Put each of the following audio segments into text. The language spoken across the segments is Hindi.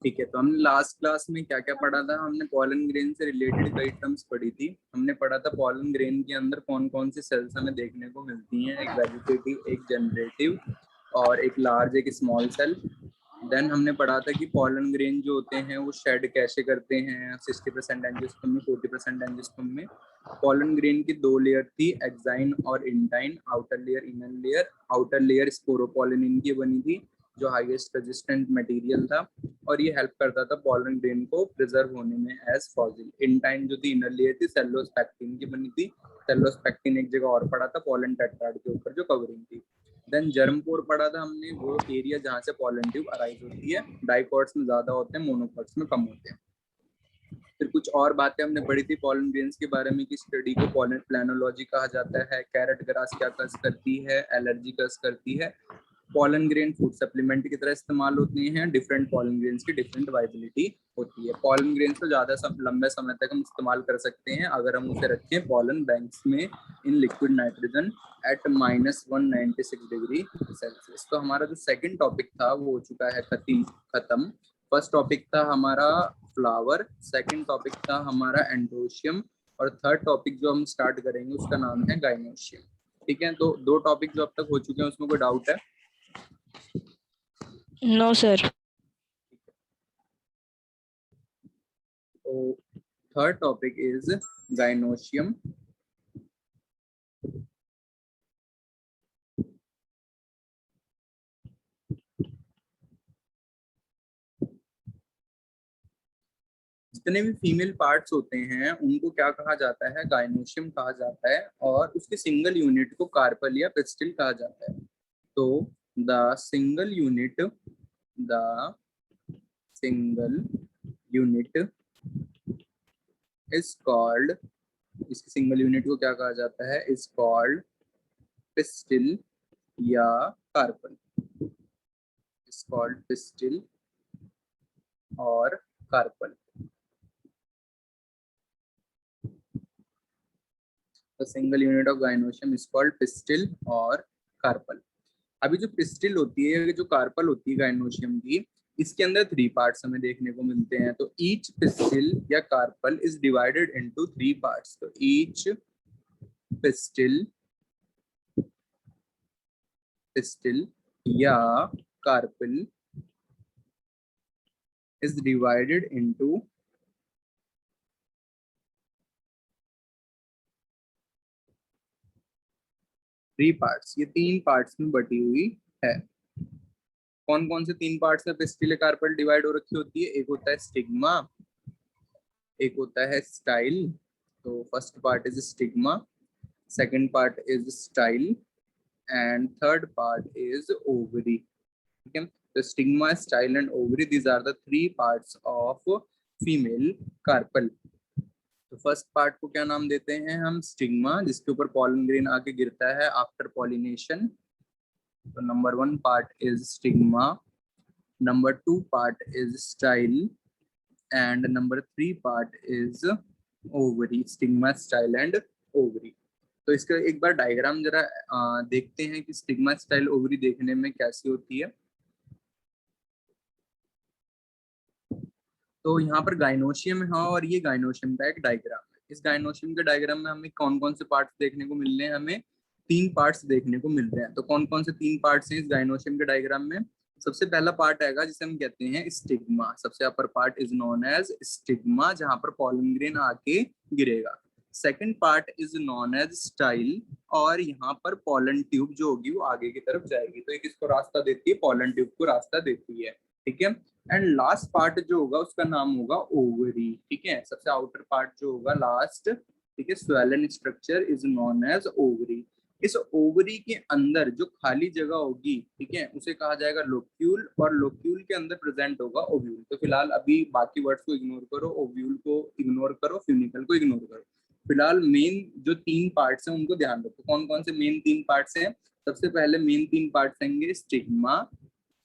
ठीक है, तो हमने लास्ट क्लास में क्या क्या पढ़ा था। हमने पॉलन ग्रेन से रिलेटेड कई टर्म्स पढ़ी थी। हमने पढ़ा था पॉलन ग्रेन के अंदर कौन कौन सी सेल्स हमें देखने को मिलती हैं, एक वेजिटेटिव, एक जनरेटिव और एक लार्ज, एक स्मॉल सेल। देन हमने पढ़ा था कि पॉलन ग्रेन जो होते हैं वो शेड कैसे करते हैं 60% एंजियोस्पर्म में, 40% एंजियोस्पर्म में। पॉलन ग्रेन की दो लेयर थी, एक्साइन और intine, outer layer, inner layer. Outer layer sporopollenin की बनी थी जो हाईएस्ट रेजिस्टेंट मटेरियल था और ये हेल्प करता था पॉलन ग्रेन को प्रिजर्व होने में एज फॉसिल। इंटाइन जो थी इनर लेयर थी, सेलोस्पेक्टिन की बनी थी। सेलोस्पेक्टिन एक जगह और पढ़ा था पॉलन टेट्राड के ऊपर जो कवरिंग थी। देन जर्मपोर पढ़ा था हमने, वो एरिया जहाँ से पॉलन ट्यूब अराइज होती है। डाइकॉट्स में ज्यादा होते हैं, मोनोकॉट्स में कम होते हैं। फिर कुछ और बातें हमने पढ़ी थी पॉलन ग्रेन्स के बारे में कि स्टडी को पॉलन प्लानोलॉजी कहा जाता है। कैरेट ग्रास क्या कस करती है, एलर्जी कस करती है। पॉलन ग्रेन फूड सप्लीमेंट की तरह इस्तेमाल होती हैं। डिफरेंट पॉलन ग्रेन्स की डिफरेंट वाइबिलिटी होती है। पॉलन ग्रेन्स को ज्यादा लंबे समय तक हम इस्तेमाल कर सकते हैं अगर हम उसे रखें पॉलन बैंक्स में in liquid nitrogen eight -196 degree Celsius. तो हमारा जो सेकंड टॉपिक था वो हो चुका है खत्म। फर्स्ट टॉपिक था हमारा फ्लावर, सेकंड टॉपिक था हमारा एंड्रोशियम और थर्ड टॉपिक जो हम स्टार्ट करेंगे उसका नाम है गाइनोशियम। ठीक है, तो दो टॉपिक जो अब तक हो चुके हैं उसमें कोई डाउट है? No sir. तो थर्ड टॉपिक इज गाइनोशियम। जितने भी फीमेल पार्ट्स होते हैं उनको क्या कहा जाता है, गाइनोशियम कहा जाता है और उसके सिंगल यूनिट को कार्पल या पिस्टिल कहा जाता है। तो the single unit is called, इसकी सिंगल यूनिट को क्या कहा जाता है, इज कॉल्ड पिस्टिल या कार्पल। इज कॉल्ड पिस्टिल और carpel. The single unit of gynoecium is called pistil और कार्पल। अभी जो पिस्टिल होती है, जो कार्पल होती है गाइनोशियम की, इसके अंदर 3 पार्ट्स हमें देखने को मिलते हैं। तो ईच पिस्टिल या carpel is divided into 3 parts. तो ईच पिस्टिल या carpel is divided into 3 parts. ये 3 पार्ट्स में बटी हुई है। कौन कौन से 3 पार्ट्स में पिस्टिल कार्पल डिवाइड हो रखी होती है? एक होता है स्टिग्मा, एक होता है स्टाइल। तो first part is stigma, second part is style and third part is ovary. ठीक है, तो stigma, style and ovary, these are the 3 parts of female carpel. तो फर्स्ट पार्ट को क्या नाम देते हैं हम? स्टिग्मा, जिसके ऊपर पॉलन ग्रेन आके गिरता है आफ्टर पॉलिनेशन। तो number 1 part is stigma, number 2 part is style and number 3 part is ovary, stigma, style and ovary। तो इसका एक बार डायग्राम जरा देखते हैं कि स्टिग्मा, स्टाइल, ओवरी देखने में कैसी होती है। तो यहाँ पर गाइनोशियम है और ये गाइनोशियम का एक डायग्राम है। इस गाइनोशियम के डायग्राम में हमें कौन कौन से पार्ट्स देखने को मिल रहे हैं? हमें 3 पार्ट्स देखने को मिल रहे हैं। तो कौन कौन से 3 पार्ट्स हैं इस गाइनोशियम के डायग्राम में? सबसे पहला पार्ट आएगा जिसे हम कहते हैं स्टिग्मा। सबसे upper part is known as stigma, जहां पर पॉलन ग्रेन आके गिरेगा। Second part is known as style, और यहाँ पर पॉलन ट्यूब जो होगी वो आगे की तरफ जाएगी। तो एक इसको रास्ता देती है, पॉलन ट्यूब को रास्ता देती है। ठीक है, एंड लास्ट पार्ट जो होगा उसका नाम होगा ओवरी। ठीक है, सबसे आउटर पार्ट जो होगा लास्ट, ठीक है, swollen structure is known as ovary. इस ओवरी के अंदर जो खाली जगह होगी, ठीक है, उसे कहा जाएगा लोक्यूल, और लोक्यूल के अंदर प्रेजेंट होगा ओव्यूल। तो फिलहाल अभी बाकी वर्ड्स को इग्नोर करो, ओव्यूल को इग्नोर करो, फ्यूनिकल को इग्नोर करो। फिलहाल मेन जो 3 पार्ट्स हैं उनको ध्यान रखो। कौन कौन से मेन 3 पार्ट्स हैं? सबसे पहले मेन 3 पार्ट्स होंगे स्टिग्मा,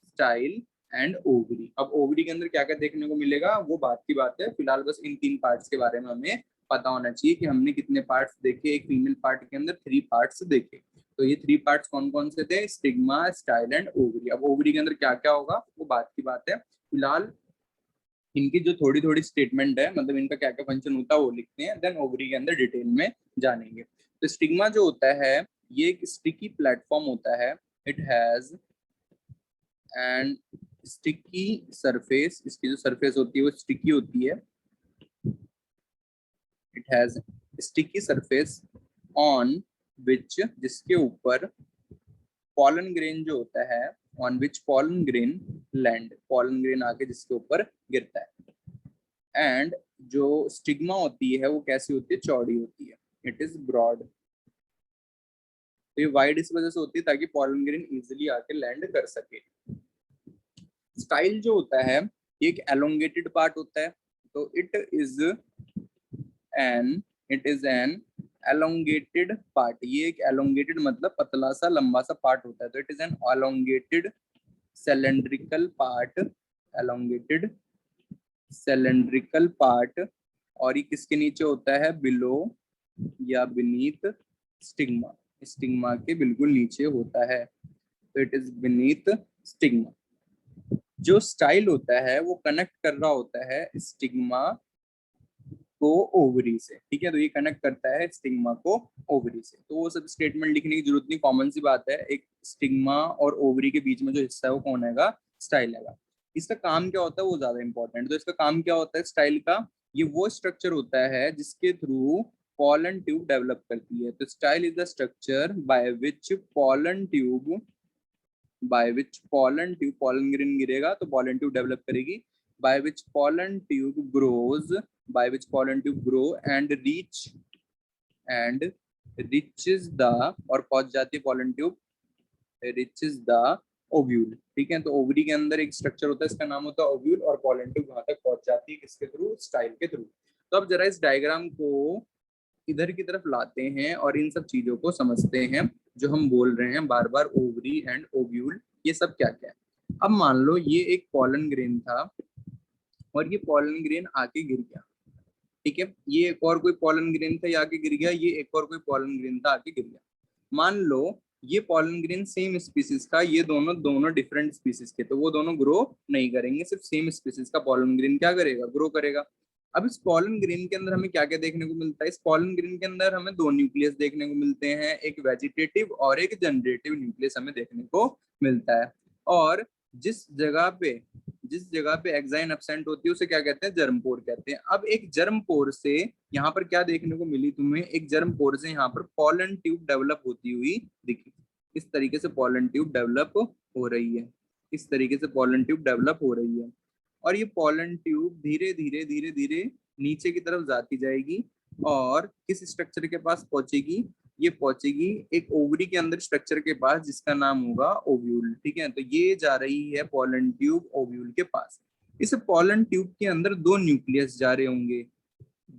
स्टाइल एंड ओवरी। अब ओवरी के अंदर क्या क्या देखने को मिलेगा वो बात की बात है। फिलहाल बस इन 3 पार्ट्स के बारे में हमें पता होना चाहिए कि हमने कितने पार्ट्स देखे। एक फीमेल पार्ट के अंदर 3 पार्ट्स देखे। तो ये 3 पार्ट्स कौन कौन से थे? Stigma, style and ovary. अब ओवरी के अंदर क्या क्या होगा वो बात की बात है, फिलहाल इनकी जो थोड़ी थोड़ी स्टेटमेंट है, मतलब इनका क्या क्या फंक्शन होता है वो लिखते हैं, देन ओवरी के अंदर डिटेल में जानेंगे। तो स्टिग्मा जो होता है ये एक स्टिकी प्लेटफॉर्म होता है। It has and sticky surface, इसकी जो सरफेस होती है वो स्टिकी होती है। It has sticky surface on which, जिसके ऊपर पॉलन ग्रेन जो होता है, on which pollen grain land, pollen grain आके जिसके ऊपर गिरता है। एंड जो स्टिग्मा होती है वो कैसी होती है? चौड़ी होती है। It is broad. तो ये वाइड इस वजह से होती है ताकि पॉलन ग्रेन इजिली आके लैंड कर सके। स्टाइल जो होता है ये एक एलोंगेटेड पार्ट होता है। तो it is an elongated part. ये एक elongated मतलब पतला सा लंबा सा पार्ट होता है। तो it is an elongated cylindrical part, elongated cylindrical part. और ये किसके नीचे होता है? बिलो या beneath स्टिग्मा, स्टिग्मा के बिल्कुल नीचे होता है। तो इट इज beneath स्टिग्मा। जो स्टाइल होता है वो कनेक्ट कर रहा होता है स्टिग्मा को ओवरी से, ठीक है। तो ये कनेक्ट करता है स्टिग्मा को ओवरी से। तो वो सब स्टेटमेंट लिखने की जरूरत नहीं, कॉमन सी बात है। एक स्टिग्मा और ओवरी के बीच में जो हिस्सा है वो कौन हैगा? स्टाइल हैगा। इसका काम क्या होता है वो ज्यादा इंपॉर्टेंट। तो इसका काम क्या होता है स्टाइल का? ये वो स्ट्रक्चर होता है जिसके थ्रू पॉलन ट्यूब डेवलप करती है। तो style is the structure by which pollen tube, pollen grain गिरेगा तो पॉलन ट्यूब डेवलप करेगी। by which pollen tube grows, by which pollen tube grow and reaches the, और पहुंच जाती है pollen tube, reaches the ovule, ठीक है। तो ओवरी के अंदर एक स्ट्रक्चर होता है, इसका नाम होता है ओव्यूल, और पॉलन ट्यूब वहां तक पहुंच जाती है किसके थ्रू? स्टाइल के थ्रू। तो अब जरा इस डायग्राम को इधर की तरफ लाते हैं और इन सब चीजों को समझते हैं जो हम बोल रहे हैं बार बार, ओवरी एंड ओव्यूल, ये सब क्या क्या है। अब मान लो ये एक पॉलन ग्रेन था और ये पॉलन ग्रेन आके गिर गया, ठीक है। ये एक और कोई पॉलन ग्रेन था, ये आके गिर गया। ये एक और कोई पॉलन ग्रेन था, आके गिर गया। मान लो ये पॉलन ग्रेन सेम स्पीसीज का, ये दोनों डिफरेंट स्पीसीज के, तो वो दोनों ग्रो नहीं करेंगे। सिर्फ सेम स्पीसीज का पॉलन ग्रेन क्या करेगा? ग्रो करेगा। अब इस पॉलन ग्रेन के अंदर हमें क्या क्या देखने को मिलता है? इस पॉलन ग्रेन के अंदर हमें 2 न्यूक्लियस देखने को मिलते हैं, एक वेजिटेटिव और एक जनरेटिव न्यूक्लियस हमें देखने को मिलता है। और जिस जगह पे एक्साइन एब्सेंट होती है उसे क्या कहते हैं? जर्म पोर कहते हैं। अब एक जर्म पोर से यहाँ पर क्या देखने को मिली तुम्हें? एक जर्म पोर से यहाँ पर पॉलन ट्यूब डेवलप होती हुई दिखी। इस तरीके से पॉलन ट्यूब डेवलप हो रही है, इस तरीके से पॉलन ट्यूब डेवलप हो रही है। और ये पॉलन ट्यूब धीरे धीरे नीचे की तरफ जाती जाएगी और किस स्ट्रक्चर के पास पहुंचेगी? ये पहुंचेगी एक ओवरी के अंदर स्ट्रक्चर के पास जिसका नाम होगा ओव्यूल, ठीक है। तो ये जा रही है पॉलन ट्यूब ओव्यूल के पास। इस पॉलन ट्यूब के अंदर 2 न्यूक्लियस जा रहे होंगे,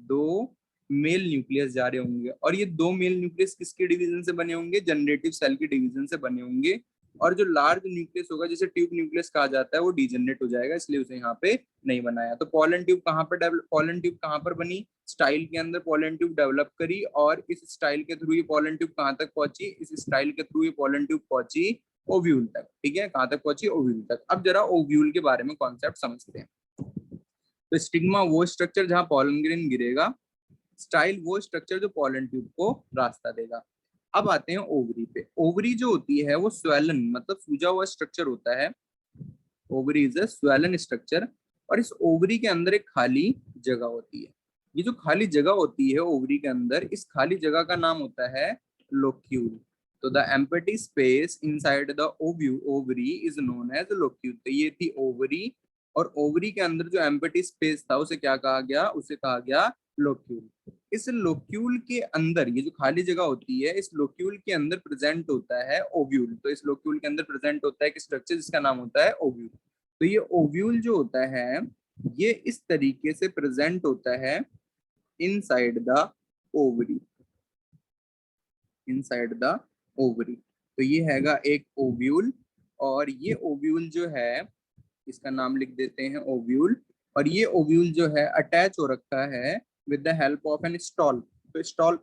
2 मेल न्यूक्लियस जा रहे होंगे। और ये 2 मेल न्यूक्लियस किसके डिवीजन से बने होंगे? जनरेटिव सेल के डिवीजन से बने होंगे। और जो लार्ज न्यूक्लियस होगा जिसे ट्यूब न्यूक्लियस कहा जाता है वो डीजनरेट हो जाएगा, इसलिए उसे यहाँ पे नहीं बनाया। तो पॉलन ट्यूब कहाँ पर बनी? स्टाइल के अंदर पॉलन ट्यूब डेवलप करी, और इस स्टाइल के थ्रू ये पॉलन ट्यूब कहाँ तक पहुंची? इस स्टाइल के थ्रू ये पॉलन ट्यूब पहुंची ओव्यूल तक, ठीक है। कहाँ तक पहुंची? ओव्यूल तक। अब जरा ओव्यूल के बारे में कॉन्सेप्ट समझते हैं। तो स्टिग्मा वो स्ट्रक्चर जहाँ पॉलन ग्रेन गिरेगा, स्टाइल वो स्ट्रक्चर जो पॉलन ट्यूब को रास्ता देगा। अब आते हैं ओवरी पे। ओवरी जो होती है वो स्वेलन मतलब सूजा हुआ स्ट्रक्चर होता है। Ovary is a swollen structure. और इस ओवरी के अंदर एक खाली जगह होती है। ये जो खाली जगह होती है ओवरी के अंदर, इस खाली जगह का नाम होता है लोक्यूल। तो the empty space inside the ovary is known as locule. तो ये थी ओवरी, और ओवरी के अंदर जो एम्प्टी स्पेस था उसे क्या कहा गया? उसे कहा गया लोक्यूल। इस लोक्यूल के अंदर ये जो खाली जगह होती है, इस लोक्यूल के अंदर प्रेजेंट होता है ओव्यूल। तो इस लोक्यूल के अंदर प्रेजेंट होता है एक स्ट्रक्चर जिसका नाम होता है ओव्यूल। तो ये ओव्यूल जो होता है ये इस तरीके से प्रेजेंट होता है inside the ovary, inside the ovary. तो ये हैगा एक ओव्यूल, और ये ओव्यूल जो है इसका नाम लिख देते हैं ओव्यूल। और ये ओव्यूल जो है अटैच हो रखा है with the help of an stalk. तो स्टॉल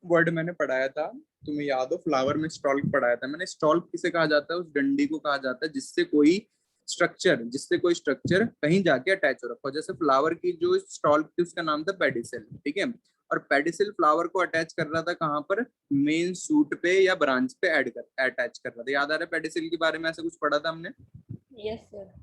वर्ड मैंने पढ़ाया था, तुम्हें याद हो फ्लावर में स्टॉल्क पढ़ाया था मैंने, स्टॉल्क किसे कहा जाता है, उस डंडी को कहा जाता है जिससे कोई स्ट्रक्चर कहीं जाके अटैच हो रखा हो। जैसे फ्लावर की जो स्टॉल्क थी उसका नाम था पेडिसल, ठीक है, और पेडिसल फ्लावर को अटैच कर रहा था कहाँ पर, मेन सूट पे या ब्रांच पे अटैच कर रहा था। याद आ रहा है पेडिसल के बारे में, ऐसा कुछ पढ़ा था हमने। Yes sir.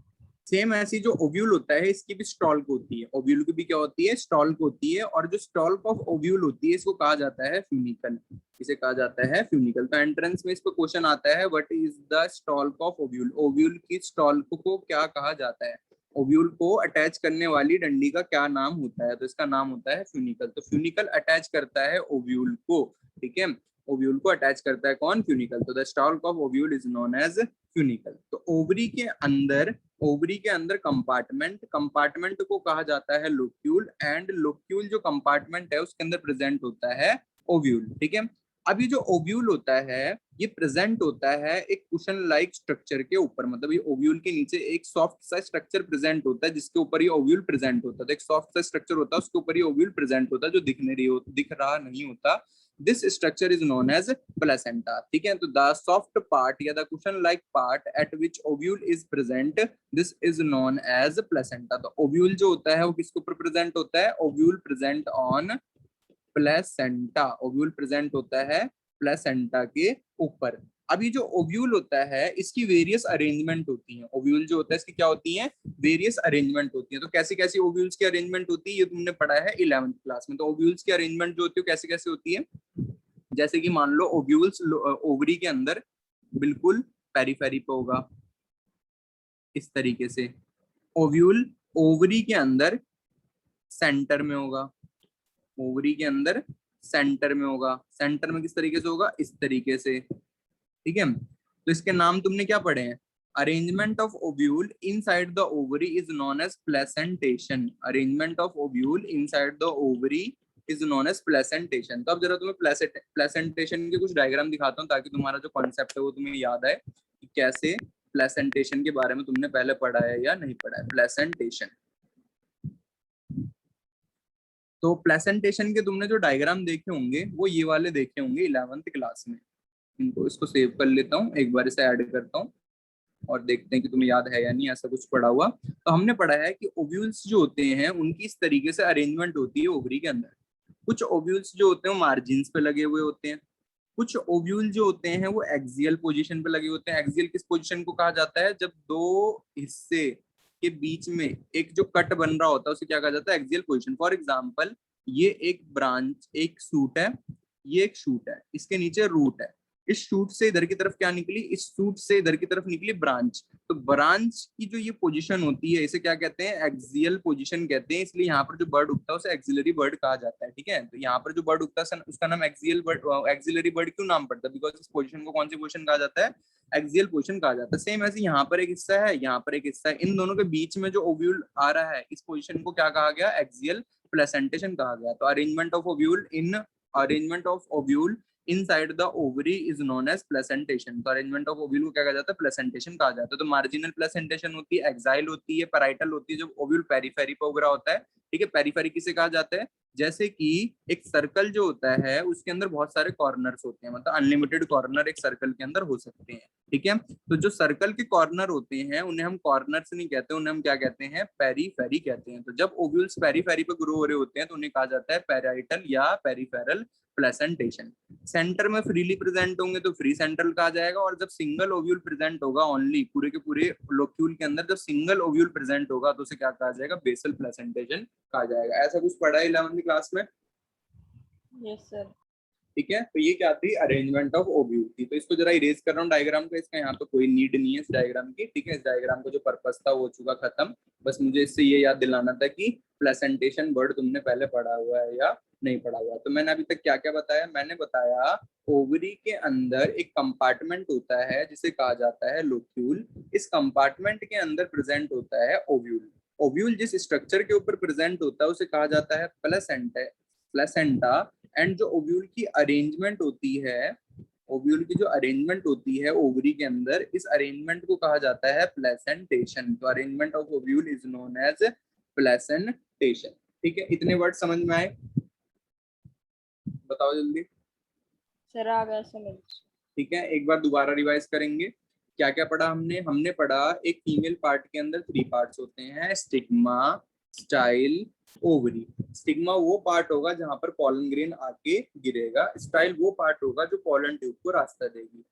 सेम ऐसी जो ओव्यूल होता है इसकी भी स्टॉल्क होती है, ओव्यूल की भी क्या होती है, स्टॉल्क होती है, और जो स्टॉल्क ऑफ ओव्यूल होती है इसको कहा जाता है फ्यूनिकल। इसे कहा जाता है फ्यूनिकल। तो एंट्रेंस में इस पर क्वेश्चन आता है, what is the stalk of ovule, ovule की स्टॉल्क को क्या कहा जाता है, ओव्यूल को अटैच करने वाली डंडी का क्या नाम होता है, तो इसका नाम होता है फ्यूनिकल। तो फ्यूनिकल अटैच करता है ओव्यूल को, ठीक है, ओव्यूल को अटैच करता है कौन, फ्यूनिकल। तो the stalk of ovule is known as funicle. तो ओवरी के अंदर कंपार्टमेंट को कहा जाता है लोक्यूल, एंड लोक्यूल जो कंपार्टमेंट है उसके अंदर प्रेजेंट होता है ओव्यूल, ठीक है। अब ये जो ओव्यूल होता है ये प्रेजेंट होता है एक कुशन लाइक स्ट्रक्चर के ऊपर, मतलब ये ओव्यूल के नीचे एक सॉफ्ट सा स्ट्रक्चर प्रेजेंट होता है जिसके ऊपर ये ओव्यूल प्रेजेंट होता है। तो एक सॉफ्ट सा स्ट्रक्चर होता है उसके ऊपर ये ओव्यूल प्रेजेंट होता है जो दिख रहा नहीं होता। This structure is known as placenta, ठीक है। तो द सॉफ्ट पार्ट या the cushion like part at which ovule is present, this is known as placenta. तो ओव्यूल जो होता है वो किसके ऊपर प्रेजेंट होता है, ovule present on placenta, ovule present होता है प्लेसेंटा के ऊपर। अभी जो ओव्यूल होता है इसकी वेरियस अरेंजमेंट होती है, ओव्यूल जो होता है इसकी क्या होती है, वेरियस अरेंजमेंट होती है। तो कैसी कैसी ओव्यूल्स की अरेंजमेंट होती है ये तुमने पढ़ा है 11th क्लास में। तो ओव्यूल्स की अरेंजमेंट जो होती है कैसे कैसे होती है, जैसे कि मान लो ओव्यूल्स ओवरी के अंदर बिल्कुल पेरीफेरी पे होगा इस तरीके से, ओव्यूल ओवरी के अंदर सेंटर में होगा, ओवरी के अंदर सेंटर में होगा, सेंटर में किस तरीके से होगा, इस तरीके से, ठीक है। तो इसके नाम तुमने क्या पढ़े हैं, arrangement of ovule inside the ovary is known as placentation, arrangement of ovule inside the ovary is known as placentation. तो अब जरा तुम्हें प्लेसेंटेशन के कुछ डायग्राम दिखाता हूँ ताकि तुम्हारा जो कॉन्सेप्ट है वो तुम्हें याद आए कि कैसे प्लेसेंटेशन के बारे में तुमने पहले पढ़ा है या नहीं पढ़ा है। प्लेसेंटेशन, तो प्लेसेंटेशन के तुमने जो डायग्राम देखे होंगे वो ये वाले देखे होंगे 11th क्लास में। इनको इसको सेव कर लेता हूँ, एक बार इसे ऐड करता हूँ और देखते हैं कि तुम्हें याद है या नहीं ऐसा कुछ पढ़ा हुआ। तो हमने पढ़ा है कि ओव्यूल्स जो होते हैं उनकी इस तरीके से अरेंजमेंट होती है ओवरी के अंदर। कुछ ओव्यूल्स जो होते हैं वो मार्जिन्स पे लगे हुए होते हैं, कुछ ओव्यूल जो होते हैं वो एक्सियल पोजीशन पे लगे होते हैं। एक्सियल किस पोजीशन को कहा जाता है, जब दो हिस्से के बीच में एक जो कट बन रहा होता है उसे क्या कहा जाता है, एक्सियल पोजीशन। फॉर एग्जांपल ये एक ब्रांच, एक शूट है, ये एक शूट है, इसके नीचे रूट है, इस शूट से इधर की तरफ क्या निकली, इस शूट से इधर की तरफ निकली ब्रांच। तो ब्रांच की जो ये पोजीशन होती है इसे क्या कहते हैं, एक्सियल पोजीशन कहते हैं। इसलिए यहाँ पर जो बर्ड उगता है उसे एक्सिलरी बर्ड कहा जाता है, ठीक है। तो यहाँ पर जो बर्ड उगता है उसका नाम एक्सियल बर्ड, एक्सिलरी बर्ड क्यों नाम पड़ता है, बिकॉज इस पोजीशन को कौन सी पोजीशन कहा जाता है, एक्सियल पोजीशन कहा जाता है। सेम ऐसे यहाँ पर एक हिस्सा है, यहाँ पर एक हिस्सा है, इन दोनों के बीच में जो ओव्यूल आ रहा है इस पोजीशन को क्या कहा गया, एक्सियल प्लेसेंटेशन कहा गया। तो arrangement of ovule inside the ovary is known as placentation. तो अरेंजमेंट ऑफ ओव्यूल को क्या कहा जाता है, प्लेसेंटेशन कहा जाता है। तो मार्जिनल प्लेसेंटेशन होती है, एक्साइल होती है, पैराइटल होती है, जब ओव्यूल पेरीफेरी पे उग रहा होता है, ठीक है। पेरीफेरी किसे कहा जाता है, जैसे कि एक सर्कल जो होता है उसके अंदर बहुत सारे कॉर्नर्स होते हैं, मतलब अनलिमिटेड कॉर्नर एक सर्कल के अंदर हो सकते हैं, ठीक है। तो जो सर्कल के कॉर्नर होते हैं उन्हें हम कॉर्नर्स नहीं कहते, उन्हें हम क्या कहते हैं, पेरीफेरी कहते हैं। तो जब ओव्यूल्स पेरीफेरी पे ग्रो हो रहे होते हैं तो उन्हें कहा जाता है पेराइटल या पेरीफेरल प्लेसेंटेशन। सेंटर में फ्रीली प्रेजेंट होंगे तो फ्री सेंट्रल कहा जाएगा, और जब सिंगल ओव्यूल प्रेजेंट होगा ओनली पूरे के पूरे लोक्यूल के अंदर, जब सिंगल ओव्यूल प्रेजेंट होगा तो उसे क्या कहा जाएगा, बेसल प्लेसेंटेशन कहा जाएगा। ऐसा कुछ पढ़ा है 11th क्लास में। Yes sir. ठीक है, तो ये क्या थी, अरेंजमेंट ऑफ ओव्यूल थी। तो इसको जरा इरेज कर रहा हूँ डायग्राम का, इसका यहाँ पे कोई नीड नहीं है इस डायग्राम की, ठीक है। इस डायग्राम का जो पर्पस था वो चुका खत्म। बस मुझे इससे ये याद दिलाना था कि प्लेसेंटेशन वर्ड तुमने पहले पढ़ा हुआ है या नहीं पढ़ा हुआ। तो मैंने अभी तक क्या क्या बताया, मैंने बताया ओवरी के अंदर एक कंपार्टमेंट होता है जिसे कहा जाता है लोक्यूल। इस कंपार्टमेंट के अंदर प्रेजेंट होता है ओव्यूल। ओव्यूल जिस स्ट्रक्चर के ऊपर प्रेजेंट होता है उसे कहा जाता है प्लेसेंटा। एंड जो ओव्यूल की अरेंजमेंट होती है, ओव्यूल की जो अरेंजमेंट होती है ओवरी के अंदर, इस अरेंजमेंट को कहा जाता है प्लेसेंटेशन। तो arrangement of ovule is known as placentation, ठीक है। इतने वर्ड समझ में आए, बताओ जल्दी। सर आ गया समझ। ठीक है, एक बार दोबारा रिवाइज करेंगे। क्या क्या पढ़ा हमने? हमने पढ़ा एक फीमेल पार्ट के अंदर 3 पार्ट्स होते हैं, स्टिग्मा, स्टाइल, ओवरी। स्टिग्मा वो पार्ट होगा जहां पर पॉलन ग्रेन आके गिरेगा, स्टाइल वो पार्ट होगा जो पॉलन ट्यूब को रास्ता देगी।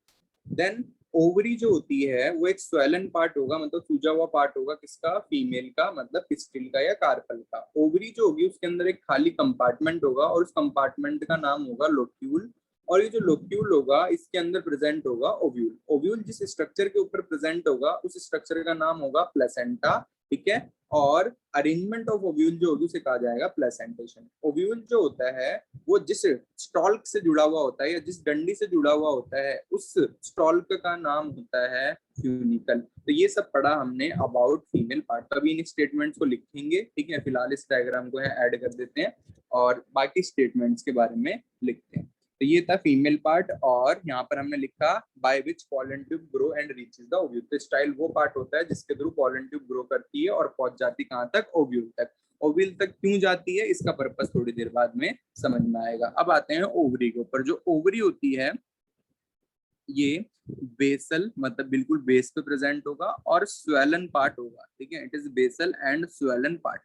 देन ओवरी जो होती है वो एक स्वेलन पार्ट होगा, मतलब सूजा हुआ पार्ट होगा, किसका? फीमेल का, मतलब पिस्टिल का या कार्पल का। ओवरी जो होगी उसके अंदर एक खाली कंपार्टमेंट होगा और उस कंपार्टमेंट का नाम होगा लोक्यूल। और ये जो लोक्यूल होगा इसके अंदर प्रेजेंट होगा ओव्यूल। ओव्यूल जिस स्ट्रक्चर के ऊपर प्रेजेंट होगा उस स्ट्रक्चर का नाम होगा प्लेसेंटा। ठीक है, और अरेंजमेंट ऑफ ओव्यूल जो होगी उसे कहा जाएगा प्लेसेंटेशन। ओव्यूल जो होता है वो जिस स्टॉल्क से जुड़ा हुआ होता है या जिस डंडी से जुड़ा हुआ होता है उस स्टॉल्क का नाम होता है फ्यूनिकल। तो ये सब पढ़ा हमने अबाउट फीमेल पार्ट। अभी इन स्टेटमेंट्स को लिखेंगे, ठीक है, फिलहाल इस डायग्राम को ऐड कर देते हैं और बाकी स्टेटमेंट्स के बारे में लिखते हैं। तो ये था फीमेल पार्ट, और यहाँ पर हमने लिखा by which pollen tube grow and reaches the ovule. तो स्टाइल वो पार्ट होता है जिसके थ्रू पॉलन ट्यूब ग्रो करती है और पहुंच जाती कहाँ तक? ओव्यूल तक। ओव्यूल तक क्यों जाती है इसका पर्पस थोड़ी देर बाद में समझ में आएगा। अब आते हैं ओवरी के ऊपर। जो ओवरी होती है ये बेसल, मतलब बिल्कुल बेस पे प्रेजेंट होगा और स्वेलन पार्ट होगा। ठीक है, it is basal and swollen part.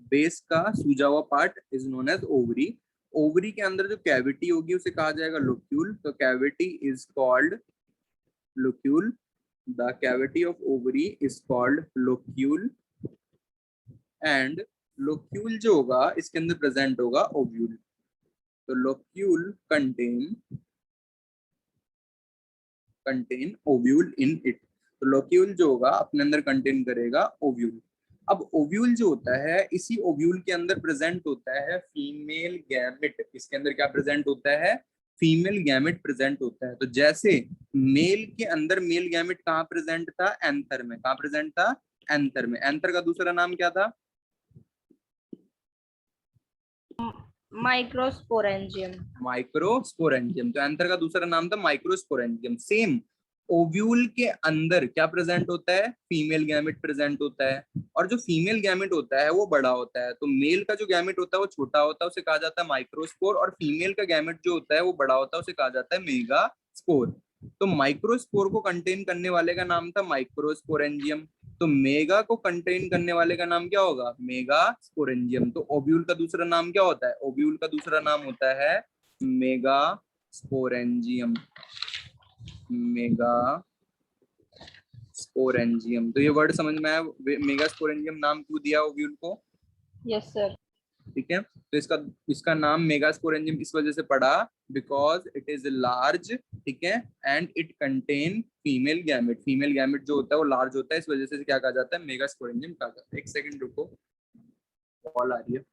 Base का सूजा हुआ part is known as ovary. Ovary के अंदर जो कैविटी होगी उसे कहा जाएगा लोक्यूल। तो cavity is called locule. The cavity of ovary is called locule. And locule जो होगा इसके अंदर प्रेजेंट होगा ओव्यूल। तो locule contain ovule in it. तो लोक्यूल जो होगा अपने अंदर कंटेन करेगा ओव्यूल। अब ओव्यूल जो होता है इसी ओव्यूल के अंदर प्रेजेंट होता है फीमेल गैमेट। इसके अंदर क्या प्रेजेंट होता है? फीमेल गैमेट प्रेजेंट होता है। तो जैसे मेल के अंदर मेल गैमेट कहाँ प्रेजेंट था? एंथर में। कहाँ प्रेजेंट था? एंथर में। एंथर का दूसरा नाम क्या था? माइक्रोस्पोरेंजियम। माइक्रोस्पोरेंजियम। तो एंथर का दूसरा नाम था माइक्रोस्पोरेंजियम। सेम ओव्यूल के अंदर क्या प्रेजेंट होता है? फीमेल गैमेट प्रेजेंट होता है, और जो फीमेल गैमेट होता है वो बड़ा होता है। तो मेल का जो गैमेट होता है वो छोटा होता है, उसे कहा जाता है माइक्रोस्पोर, और फीमेल का गैमेट जो होता है वो बड़ा होता है, उसे कहा जाता है मेगा स्पोर। तो माइक्रोस्पोर को कंटेन करने वाले का नाम था माइक्रोस्पोरेंजियम। तो मेगा को कंटेन करने वाले का नाम क्या होगा? Mega sporangium. तो ओव्यूल का दूसरा नाम क्या होता है? ओव्यूल का दूसरा नाम होता है मेगा स्पोरेंजियम। Mega sporangium. तो ये वर्ड समझ में आया? मेगा स्पोरेंजियम नाम क्यों दिया ओव्यूल को? Yes sir. ठीक है, तो इसका इसका नाम मेगा स्पोरेंजियम इस वजह से पड़ा बिकॉज इट इज लार्ज। ठीक है, and it contain female gamete. Female gamete जो होता है वो लार्ज होता है, इस वजह से क्या कहा जाता है? मेगा स्पोरेंजियम कहा जाता है। एक सेकंड रुको, कॉल आ रही है।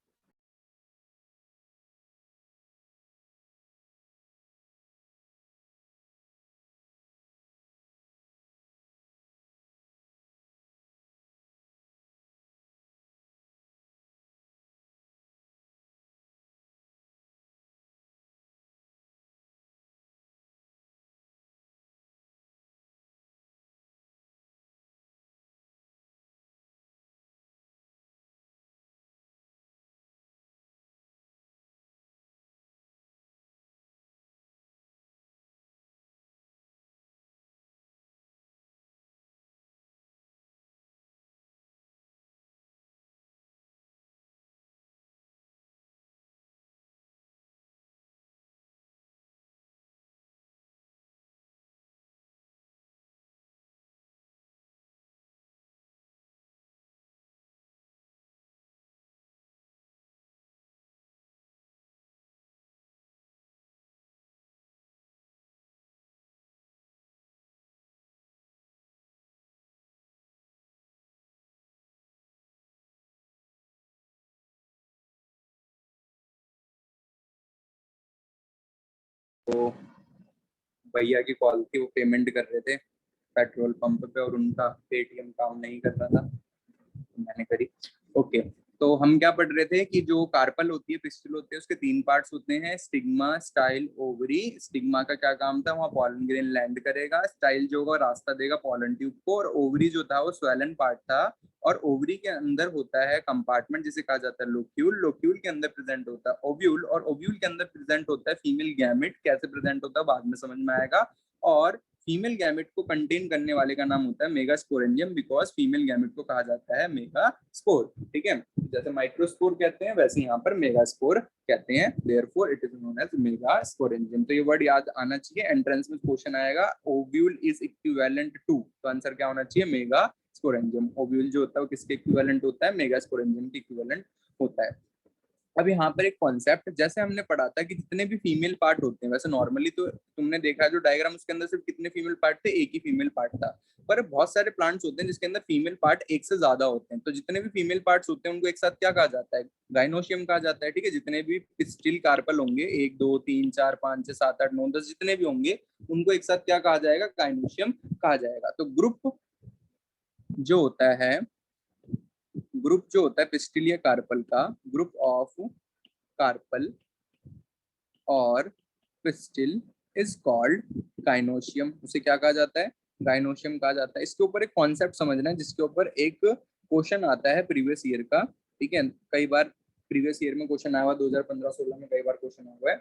तो भैया की कॉल थी, वो पेमेंट कर रहे थे पेट्रोल पंप पे और उनका पेटीएम काम नहीं कर रहा था, तो मैंने करी। ओके, तो हम क्या पढ़ रहे थे कि जो कार्पल होती है, पिस्टिल होती है, उसके 3 पार्ट्स होते हैं, स्टिग्मा, स्टाइल, ओवरी। स्टिग्मा का क्या काम था, वहाँ पॉलन ग्रेन लैंड करेगा, स्टाइल जो होगा रास्ता देगा पॉलन ट्यूब को, और ओवरी जो था वो स्वेलन पार्ट था, और ओवरी के अंदर होता है कंपार्टमेंट जिसे कहा जाता है लोक्यूल। लोक्यूल के अंदर प्रेजेंट होता है ओव्यूल, और ओव्यूल के अंदर प्रेजेंट होता है फीमेल गैमेट। कैसे प्रेजेंट होता है बाद में समझ में आएगा। और फीमेल गैमेट को कंटेन करने वाले का नाम होता है मेगास्पोरेंजियम, बिकॉज फीमेल गैमेट को कहा जाता है मेगास्पोर। ठीक है, जैसे माइक्रोस्पोर कहते हैं वैसे यहाँ पर मेगास्पोर कहते हैं, therefore it is known as megasporangium. तो ये वर्ड याद आना चाहिए, एंट्रेंस में क्वेश्चन आएगा ओव्यूल इज इक्विवेलेंट टू, तो आंसर क्या होना चाहिए, मेगास्पोरेंजियम। ओव्यूल जो होता है वो किसके इक्विवेलेंट होता है, मेगास्पोरेंजियम के इक्विवेलेंट होता है। अब यहाँ पर एक कॉन्सेप्ट, जैसे हमने पढ़ा था कि जितने भी फीमेल पार्ट होते हैं, वैसे नॉर्मली तो तुमने देखा है जो डायग्राम, उसके अंदर सिर्फ कितने फीमेल पार्ट थे, एक ही फीमेल पार्ट था। पर बहुत सारे प्लांट्स होते हैं जिसके अंदर फीमेल पार्ट एक से ज्यादा होते हैं, तो जितने भी फीमेल पार्ट्स होते हैं उनको एक साथ क्या कहा जाता है, गाइनोशियम कहा जाता है। ठीक है, जितने भी पिस्टिल कार्पल होंगे, 1 2 3 4 5 6 7 8 9 10 जितने भी होंगे, उनको एक साथ क्या कहा जाएगा, गाइनोशियम कहा जाएगा। तो ग्रुप जो होता है, ग्रुप जो होता है पिस्टिलिया कार्पल का, ग्रुप ऑफ कार्पल और पिस्टिल इज कॉल्ड गाइनोशियम। उसे क्या कहा जाता है, गाइनोशियम कहा जाता है। इसके ऊपर एक कॉन्सेप्ट समझना है जिसके ऊपर एक क्वेश्चन आता है प्रीवियस ईयर का। ठीक है, कई बार प्रीवियस ईयर में क्वेश्चन आया हुआ, 2015-16 में कई बार क्वेश्चन आया हुआ है।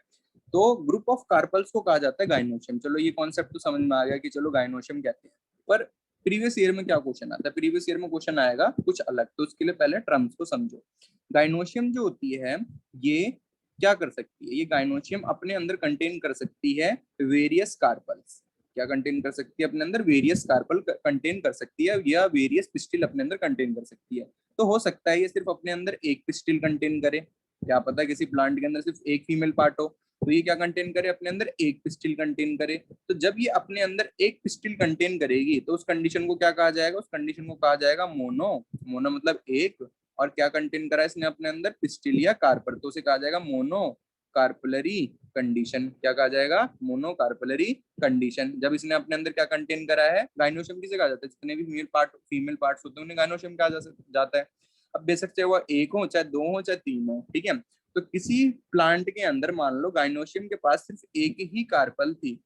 तो ग्रुप ऑफ कार्पल्स को कहा जाता है गाइनोशियम। चलो ये कॉन्सेप्ट तो समझ में आ गया कि चलो गाइनोशियम कहते हैं, पर प्रीवियस ईयर में क्या क्वेश्चन आता है, प्रीवियस ईयर में क्वेश्चन आएगा कुछ अलग, तो उसके लिए पहले टर्म्स को समझो। गाइनोशियम जो होती है ये क्या कर सकती है, ये गाइनोशियम अपने अंदर कंटेन कर सकती है वेरियस कार्पल्स। क्या कंटेन कर सकती है, अपने अंदर वेरियस कार्पल कंटेन कर सकती है, या वेरियस पिस्टिल अपने अंदर कंटेन कर सकती है। तो हो सकता है ये सिर्फ अपने अंदर एक पिस्टिल कंटेन करे, क्या पता किसी प्लांट के अंदर सिर्फ एक फीमेल पार्ट हो, तो ये क्या कंटेन करे, अपने अंदर एक पिस्टिल कंटेन करे। तो जब ये अपने अंदर एक पिस्टिल कंटेन करेगी तो उस कंडीशन को क्या कहा जाएगा, उस कंडीशन को कहा जाएगा मोनो। मोनो मतलब एक, और क्या कंटेन करा है इसने अपने अंदर, पिस्टिल या कार्पर, तो उसे कहा जाएगा मोनो कार्पलरी कंडीशन। क्या कहा जाएगा, मोनो कार्पलरी कंडीशन। जब इसने अपने अंदर क्या कंटेन करा है, गाइनोशियम किसे कहा जाता है, जितने भी फीमेल पार्ट्स होते हैं उन्हें गाइनोशियम कहा जाता है। अब बेशक चाहे वो एक हो, चाहे 2 हो, चाहे 3 हो। ठीक है, तो किसी प्लांट के अंदर मान लो गाइनोशियम के पास सिर्फ एक ही कार्पल थी,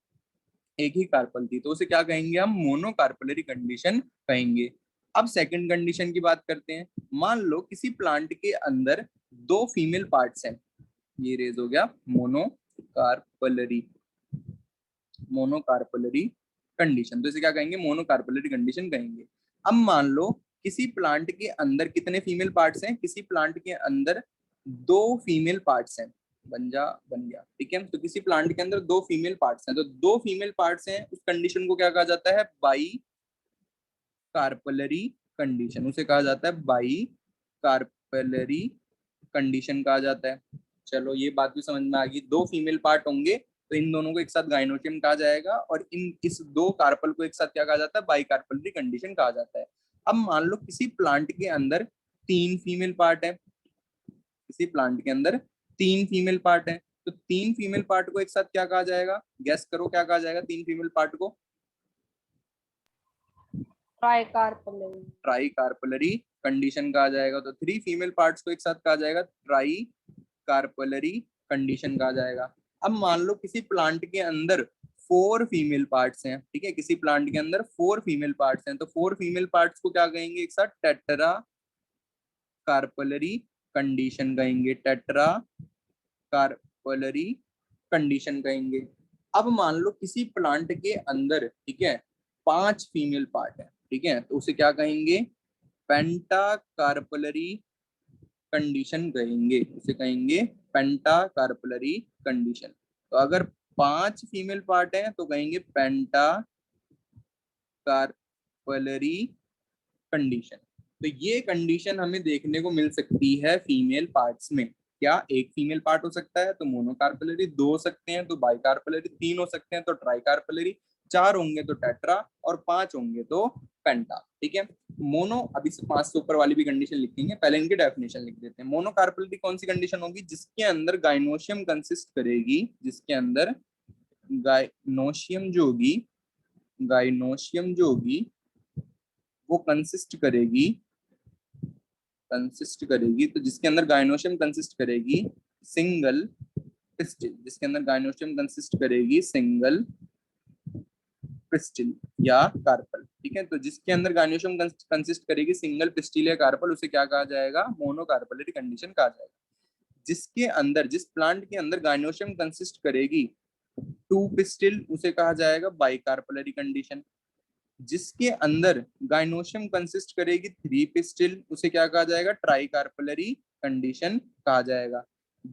एक ही कार्पल थी, तो उसे क्या कहेंगे हम, मोनोकार्पलरी कंडीशन कहेंगे। अब सेकंड कंडीशन की बात करते हैं। मान लो किसी प्लांट के अंदर 2 फीमेल पार्ट्स हैं, ये रेज हो गया मोनोकार्पलरी, मोनोकार्पलरी कंडीशन, तो इसे क्या कहेंगे, मोनोकार्पलरी कंडीशन कहेंगे। अब मान लो किसी प्लांट के अंदर कितने फीमेल पार्ट्स हैं, किसी प्लांट के अंदर 2 फीमेल पार्ट्स हैं, बन गया। ठीक है, तो किसी प्लांट के अंदर 2 फीमेल पार्ट्स हैं, तो 2 फीमेल पार्ट्स हैं, उस कंडीशन को क्या कहा जाता है, बाई कार्पलरी कंडीशन। उसे कहा जाता है बाई कार्पलरी कंडीशन कहा जाता है। चलो ये बात भी समझ में आ गई, 2 फीमेल पार्ट होंगे तो इन दोनों को एक साथ गाइनोशियम कहा जाएगा, और इस 2 कार्पल को एक साथ क्या कहा जाता है, बाई कार्पलरी कंडीशन कहा जाता है। अब मान लो किसी प्लांट के अंदर 3 फीमेल पार्ट है, किसी प्लांट के अंदर 3 फीमेल पार्ट है, तो 3 फीमेल पार्ट को एक साथ क्या कहा जाएगा, गैस करो क्या कहा जाएगा 3 फीमेल पार्ट को, ट्राइकार्पलरी। ट्राई कार्पलरी कंडीशन कहा जाएगा। तो 3 फीमेल पार्ट्स को एक साथ कहा जाएगा ट्राई कार्पलरी कंडीशन कहा जाएगा। अब मान लो किसी प्लांट के अंदर 4 फीमेल पार्ट्स हैं, ठीक है, किसी प्लांट के अंदर 4 फीमेल पार्ट्स हैं, तो 4 फीमेल पार्ट्स को क्या कहेंगे, एक साथ टेट्रा कार्पलरी कंडीशन कहेंगे, टेट्रा कार्पलरी कंडीशन कहेंगे। अब मान लो किसी प्लांट के अंदर, ठीक है, 5 फीमेल पार्ट है, ठीक है, तो उसे क्या कहेंगे, पेंटा कार्पलरी कंडीशन कहेंगे, उसे कहेंगे पेंटा कार्पलरी कंडीशन। तो अगर 5 फीमेल पार्ट है तो कहेंगे पेंटा कार्पलरी कंडीशन। तो ये कंडीशन हमें देखने को मिल सकती है फीमेल पार्ट्स में। क्या एक फीमेल पार्ट हो सकता है तो मोनोकार्पलरी, 2 हो सकते हैं तो बाइकार्पलरी, 3 हो सकते हैं तो ट्राइकार्पलरी, 4 होंगे तो टेट्रा, और 5 होंगे तो पेंटा। ठीक है, मोनो, अभी से 5 से ऊपर वाली भी कंडीशन लिखेंगे, पहले इनकी डेफिनेशन लिख देते हैं। मोनोकार्पलरी कौन सी कंडीशन होगी, जिसके अंदर गाइनोशियम कंसिस्ट करेगी, जिसके अंदर गाइनोशियम जो होगी, गाइनोशियम जो होगी वो कंसिस्ट करेगी, कंसिस्ट करेगी, तो जिसके अंदर गायनोशियम कंसिस्ट करेगी सिंगल पिस्टिल, जिसके अंदर गायनोशियम कंसिस्ट करेगी सिंगल पिस्टिल या कार्पल। ठीक है, तो जिसके अंदर गायनोशियम कंसिस्ट करेगी सिंगल पिस्टिल या कार्पल उसे क्या कहा जाएगा? मोनोकार्पलरी कंडीशन कहा जाएगा। जिसके अंदर, जिस प्लांट के अंदर गायनोशियम कंसिस्ट करेगी टू पिस्टिल उसे कहा जाएगा बाइकार्पलरी कंडीशन। जिसके अंदर गायनोशियम कंसिस्ट करेगी थ्री पिस्टिल उसे क्या कहा जाएगा? ट्राइकार्पलरी कंडीशन कहा जाएगा।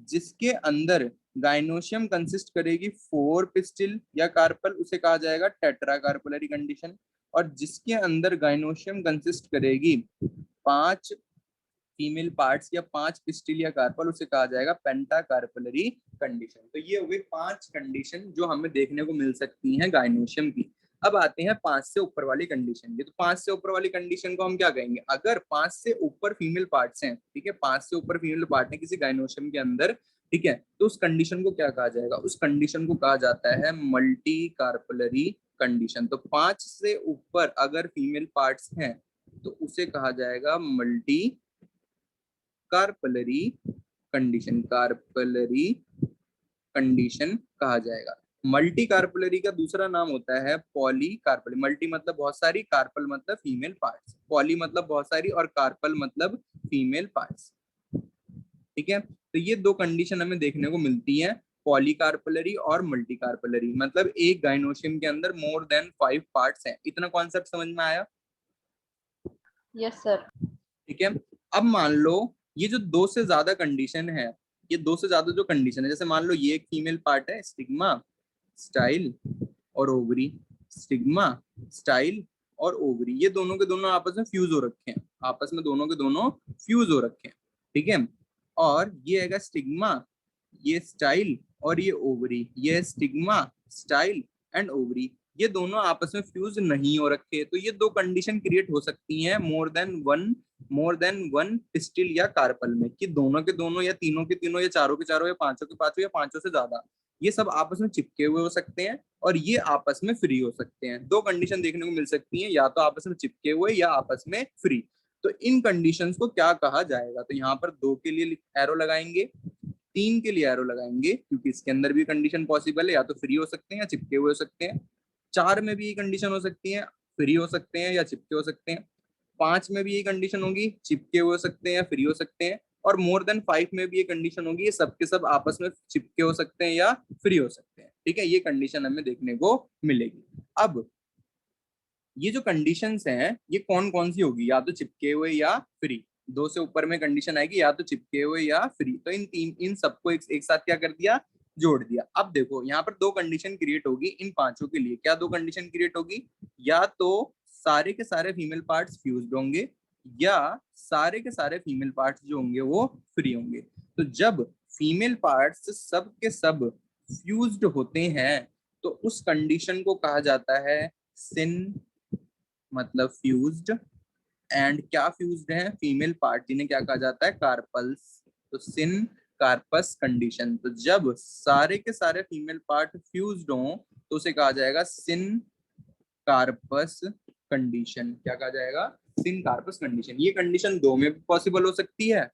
जिसके अंदर गायनोशियम कंसिस्ट करेगी फोर पिस्टिल या कार्पल उसे कहा जाएगा टेट्राकार्पलरी कंडीशन। और जिसके अंदर गायनोशियम कंसिस्ट करेगी पांच फीमेल पार्ट्स या पांच पिस्टिल या कार्पल उसे कहा जाएगा पेंटाकार्पलरी कंडीशन। तो ये हो गई पांच कंडीशन जो हमें देखने को मिल सकती हैं गायनोशियम की। अब आते हैं पांच से ऊपर वाली कंडीशन की। तो पांच से ऊपर वाली कंडीशन को हम क्या कहेंगे? अगर पांच से ऊपर फीमेल पार्ट्स हैं, ठीक है, पांच से ऊपर फीमेल पार्ट है किसी गायनोशियम के अंदर, ठीक है, तो उस कंडीशन को क्या कहा जाएगा? उस कंडीशन को कहा जाता है मल्टी कार्पलरी कंडीशन। तो पांच से ऊपर अगर फीमेल पार्ट्स हैं तो उसे कहा जाएगा multi carpellary condition, carpellary condition कहा जाएगा। मल्टी कार्पलरी का दूसरा नाम होता है पॉली कार्पल। मल्टी मतलब बहुत सारी, कार्पल मतलब फीमेल पार्ट्स, पॉली मतलब बहुत सारी और कार्पल मतलब फीमेल पार्ट्स। ठीक है, तो ये दो कंडीशन हमें देखने को मिलती है, पॉलीकार्पलरी और मल्टी कार्पलरी। मतलब एक गायनोशियम के अंदर मोर देन 5 पार्ट्स हैं। इतना कॉन्सेप्ट समझ में आया? Yes sir. ठीक है, अब मान लो ये जो दो से ज्यादा कंडीशन है, ये दो से ज्यादा जो कंडीशन है, जैसे मान लो ये एक फीमेल पार्ट है, स्टिग्मा, स्टाइल और ओवरी, स्टिग्मा, स्टाइल और ओवरी, ये दोनों के दोनों आपस में फ्यूज हो रखे हैं, आपस में दोनों के दोनों फ्यूज हो रखे हैं। ठीक है, और ये है स्टिग्मा, ये स्टाइल और ये ओवरी, ये स्टिग्मा, स्टाइल एंड ओवरी, ये दोनों आपस में फ्यूज नहीं हो रखे। तो ये दो कंडीशन क्रिएट हो सकती हैं मोर देन वन पिस्टिल या कार्पल में, कि दोनों के दोनों या तीनों के तीनों या चारों के चारों या पांचों के पांचों या पांचों से ज्यादा, ये सब आपस में चिपके हुए हो सकते हैं और ये आपस में फ्री हो सकते हैं। दो कंडीशन देखने को मिल सकती हैं, या तो आपस में चिपके हुए या आपस में फ्री। तो इन कंडीशंस को क्या कहा जाएगा? तो यहाँ पर दो के लिए एरो लगाएंगे, तीन के लिए एरो लगाएंगे, क्योंकि इसके अंदर भी कंडीशन पॉसिबल है, या तो फ्री हो सकते हैं या चिपके हुए हो सकते हैं। चार में भी ये कंडीशन हो सकती है, फ्री हो सकते हैं या चिपके हो सकते हैं। पांच में भी ये कंडीशन होगी, चिपके हो सकते हैं या फ्री हो सकते हैं। और मोर देन 5 में भी ये कंडीशन होगी, ये सब के सब आपस में चिपके हो सकते हैं या फ्री हो सकते हैं। ठीक है, ये कंडीशन हमें देखने को मिलेगी। अब ये जो कंडीशंस हैं ये कौन कौन सी होगी? या तो चिपके हुए या फ्री। दो से ऊपर में कंडीशन आएगी या तो चिपके हुए या फ्री। तो इन सबको एक साथ क्या कर दिया? जोड़ दिया। अब देखो यहाँ पर दो कंडीशन क्रिएट होगी इन पांचों के लिए। क्या दो कंडीशन क्रिएट होगी? या तो सारे के सारे फीमेल पार्ट्स फ्यूज्ड होंगे, या सारे के सारे फीमेल पार्ट्स जो होंगे वो फ्री होंगे। तो जब फीमेल पार्ट्स सब के सब फ्यूज्ड होते हैं तो उस कंडीशन को कहा जाता है सिन, मतलब फ्यूज्ड। एंड क्या फ्यूज्ड है? फीमेल पार्ट, जिन्हें क्या कहा जाता है? कार्पल्स। तो सिन कार्पस कंडीशन। तो जब सारे के सारे फीमेल पार्ट फ्यूज्ड हों तो उसे कहा जाएगा सिन कार्पस कंडीशन। क्या कहा जाएगा? सिन कार्पस कंडीशन। ये कंडीशन दो में भी पॉसिबल हो सकती है,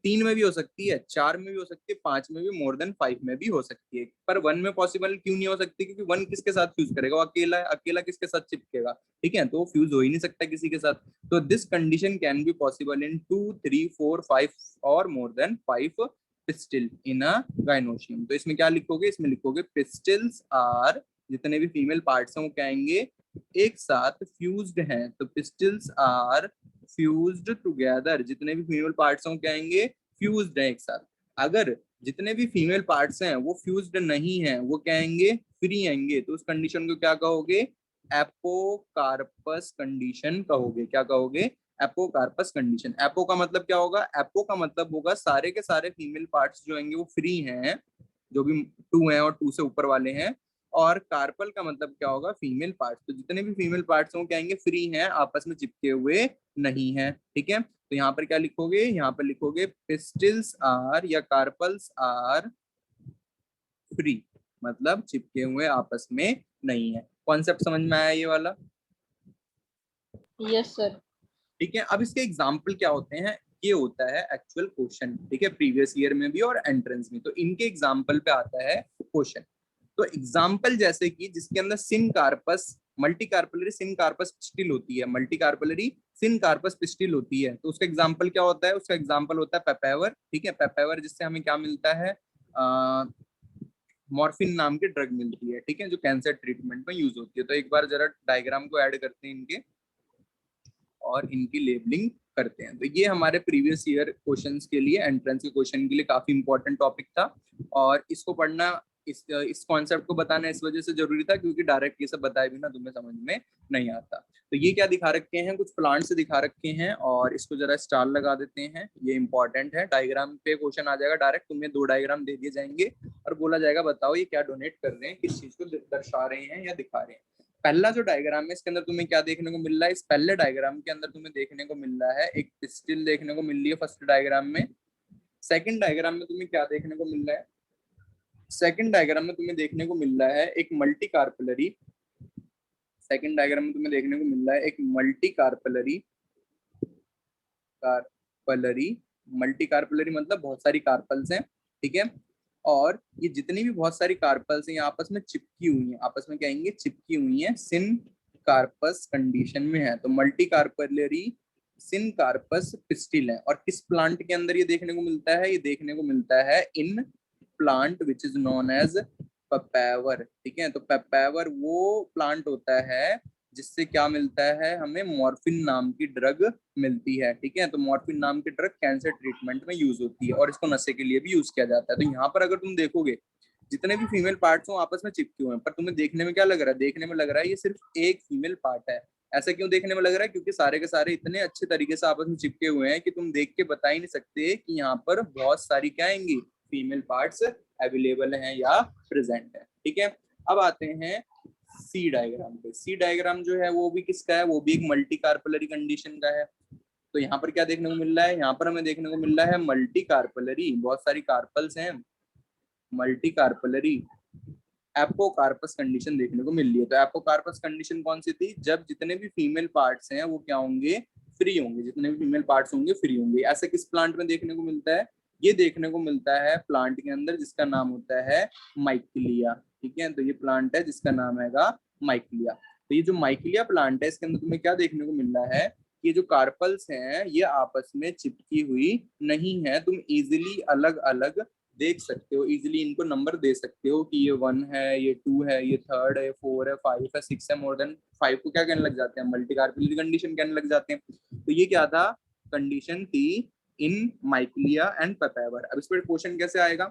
तीन में भी हो सकती है, चार में भी हो सकती है, पांच में भी, मोर देन 5 में भी हो सकती है। पर वन में पॉसिबल क्यों नहीं हो सकती? क्योंकि वन किसके साथ फ्यूज करेगा? वो अकेला है, अकेला किसके साथ चिपकेगा? ठीक है, तो वो फ्यूज हो ही नहीं सकता किसी के साथ। तो this condition can be possible in 2, 3, 4, 5 और मोर देन 5 पिस्टिल इन अ गायनोशियम। तो इसमें क्या लिखोगे? इसमें लिखोगे पिस्टिल्स आर, जितने भी फीमेल पार्ट्स हैं वो कहेंगे एक साथ फ्यूज्ड हैं। तो पिस्टिल्स आर फ्यूज्ड टुगेदर, जितने भी फीमेल पार्ट्स हैं कहेंगे फ्यूज्ड है एक साथ। अगर जितने भी फीमेल पार्ट्स हैं वो फ्यूज्ड नहीं है, वो कहेंगे फ्री आएंगे। तो उस कंडीशन को क्या कहोगे? एपोकार्पस कंडीशन कहोगे। क्या कहोगे? Apocarpous condition. एपो का मतलब क्या होगा? एपो का मतलब होगा सारे के सारे फीमेल पार्ट्स जो होंगे वो फ्री हैं, जो भी 2 हैं और 2 से ऊपर वाले हैं। और कार्पल का मतलब क्या होगा? Female parts. तो जितने भी फीमेल पार्ट्स हैं वो कहेंगे फ्री हैं, आपस में चिपके हुए नहीं है। ठीक है, तो यहाँ पर क्या लिखोगे? यहाँ पर लिखोगे पिस्टिल्स आर या कार्पल्स आर फ्री, मतलब चिपके हुए आपस में नहीं है। कॉन्सेप्ट समझ में आया ये वाला? Yes sir. ठीक है, अब इसके एग्जाम्पल क्या होते हैं? ये होता है एक्चुअल क्वेश्चन, ठीक है, प्रीवियस ईयर में भी और एंट्रेंस में। तो इनके एग्जाम्पल पे आता है क्वेश्चन। तो एग्जाम्पल जैसे कि जिसके अंदर सिन कार्पस मल्टी कार्पलरी सिन कार्पस पिस्टिल होती है, मल्टी कार्पलरी सिन कार्पस पिस्टिल होती है, तो उसका एग्जाम्पल क्या होता है? उसका एग्जाम्पल होता है पेपावर, ठीक है, पेपावर जिससे हमें क्या मिलता है? मॉर्फिन नाम की ड्रग मिलती है, ठीक है, जो कैंसर ट्रीटमेंट में यूज होती है। तो एक बार जरा डायग्राम को ऐड करते हैं इनके और इनकी लेबलिंग करते हैं। तो ये हमारे प्रीवियस ईयर क्वेश्चंस के लिए, एंट्रेंस के क्वेश्चन के लिए काफी इंपॉर्टेंट टॉपिक था, और इसको पढ़ना, इस कॉन्सेप्ट को बताना इस वजह से जरूरी था क्योंकि डायरेक्ट ये सब बताए भी ना तुम्हें समझ में नहीं आता। तो ये क्या दिखा रखे हैं? कुछ प्लांट्स दिखा रखे हैं, और इसको जरा स्टार लगा देते हैं, ये इंपॉर्टेंट है। डायग्राम पे क्वेश्चन आ जाएगा डायरेक्ट, तुम्हें 2 डायग्राम दे दिए जाएंगे और बोला जाएगा बताओ ये क्या डोनेट कर रहे हैं, किस चीज को दर्शा रहे हैं या दिखा रहे हैं। पहला जो डायग्राम है इसके अंदर तुम्हें क्या देखने को मिल रहा है? इस पहले डायग्राम के अंदर तुम्हें देखने को मिल रहा है एक पिस्टिल देखने को मिल रही है फर्स्ट डायग्राम में। सेकंड डायग्राम में तुम्हें क्या देखने को मिल रहा है? सेकंड डायग्राम में तुम्हें देखने को मिल रहा है एक मल्टी कार्पलरी। सेकंड डायग्राम में तुम्हें देखने को मिल रहा है एक multi carpellary, carpellary multi carpellary मतलब बहुत सारी कार्पल्स हैं, ठीक है, और ये जितनी भी बहुत सारी कार्पल्स हैं ये आपस में चिपकी हुई हैं, आपस में क्या कहेंगे? चिपकी हुई हैं, सिन कार्पस कंडीशन में है। तो मल्टी कार्पलरी सिन कार्पस पिस्टिल है। और किस प्लांट के अंदर ये देखने को मिलता है? ये देखने को मिलता है in plant which is known as papaver, ठीक है। तो पेपावर वो प्लांट होता है जिससे क्या मिलता है? हमें मॉर्फिन नाम की ड्रग मिलती है, ठीक है। तो मॉर्फिन नाम की ड्रग कैंसर ट्रीटमेंट में यूज होती है और इसको नशे के लिए भी यूज किया जाता है। तो यहाँ पर अगर तुम देखोगे जितने भी फीमेल पार्ट्स हो आपस में चिपके हुए हैं, पर तुम्हें देखने में क्या लग रहा है? देखने में लग रहा है ये सिर्फ एक फीमेल पार्ट है। ऐसा क्यों देखने में लग रहा है? क्योंकि सारे के सारे इतने अच्छे तरीके से आपस में चिपके हुए हैं कि तुम देख के बता ही नहीं सकते कि यहाँ पर बहुत सारी क्या आएंगी? फीमेल पार्ट्स अवेलेबल हैं या प्रेजेंट है, ठीक है। अब आते हैं सी डायग्राम पे। सी डायग्राम जो है वो भी किसका है? वो भी एक मल्टी कार्पलरी कंडीशन का है। तो यहाँ पर क्या देखने को मिल रहा है? यहाँ पर हमें देखने को मिल रहा है मल्टी कार्पलरी, बहुत सारी कार्पल्स हैं, मल्टी कार्पलरी एपोकार्पस कंडीशन देखने को मिल रही है। तो एपोकार्पस कंडीशन कौन सी थी? जब जितने भी फीमेल पार्ट्स हैं वो क्या होंगे? फ्री होंगे, जितने भी फीमेल पार्ट्स होंगे फ्री होंगे। ऐसा किस प्लांट में देखने को मिलता है? ये देखने को मिलता है प्लांट के अंदर जिसका नाम होता है माइकिलिया, ठीक है। तो ये प्लांट है जिसका नाम हैगा माइकिलिया। तो ये जो माइकिलिया प्लांट है इसके अंदर तुम्हें क्या देखने को मिल रहा है? ये जो कार्पल्स हैं ये आपस में चिपकी हुई नहीं है, तुम इजिली अलग अलग देख सकते हो, इजिली इनको नंबर दे सकते हो कि ये 1 है, ये 2 है, ये 3 है, 4 है, 5 है, 6 है। मोर देन 5 को क्या कहने लग जाते हैं? मल्टी कार्पलरी कंडीशन कहने लग जाते हैं। तो ये क्या था? कंडीशन थी इन माइकिलिया एंड पेपावर। अब इस पर क्वेश्चन कैसे आएगा?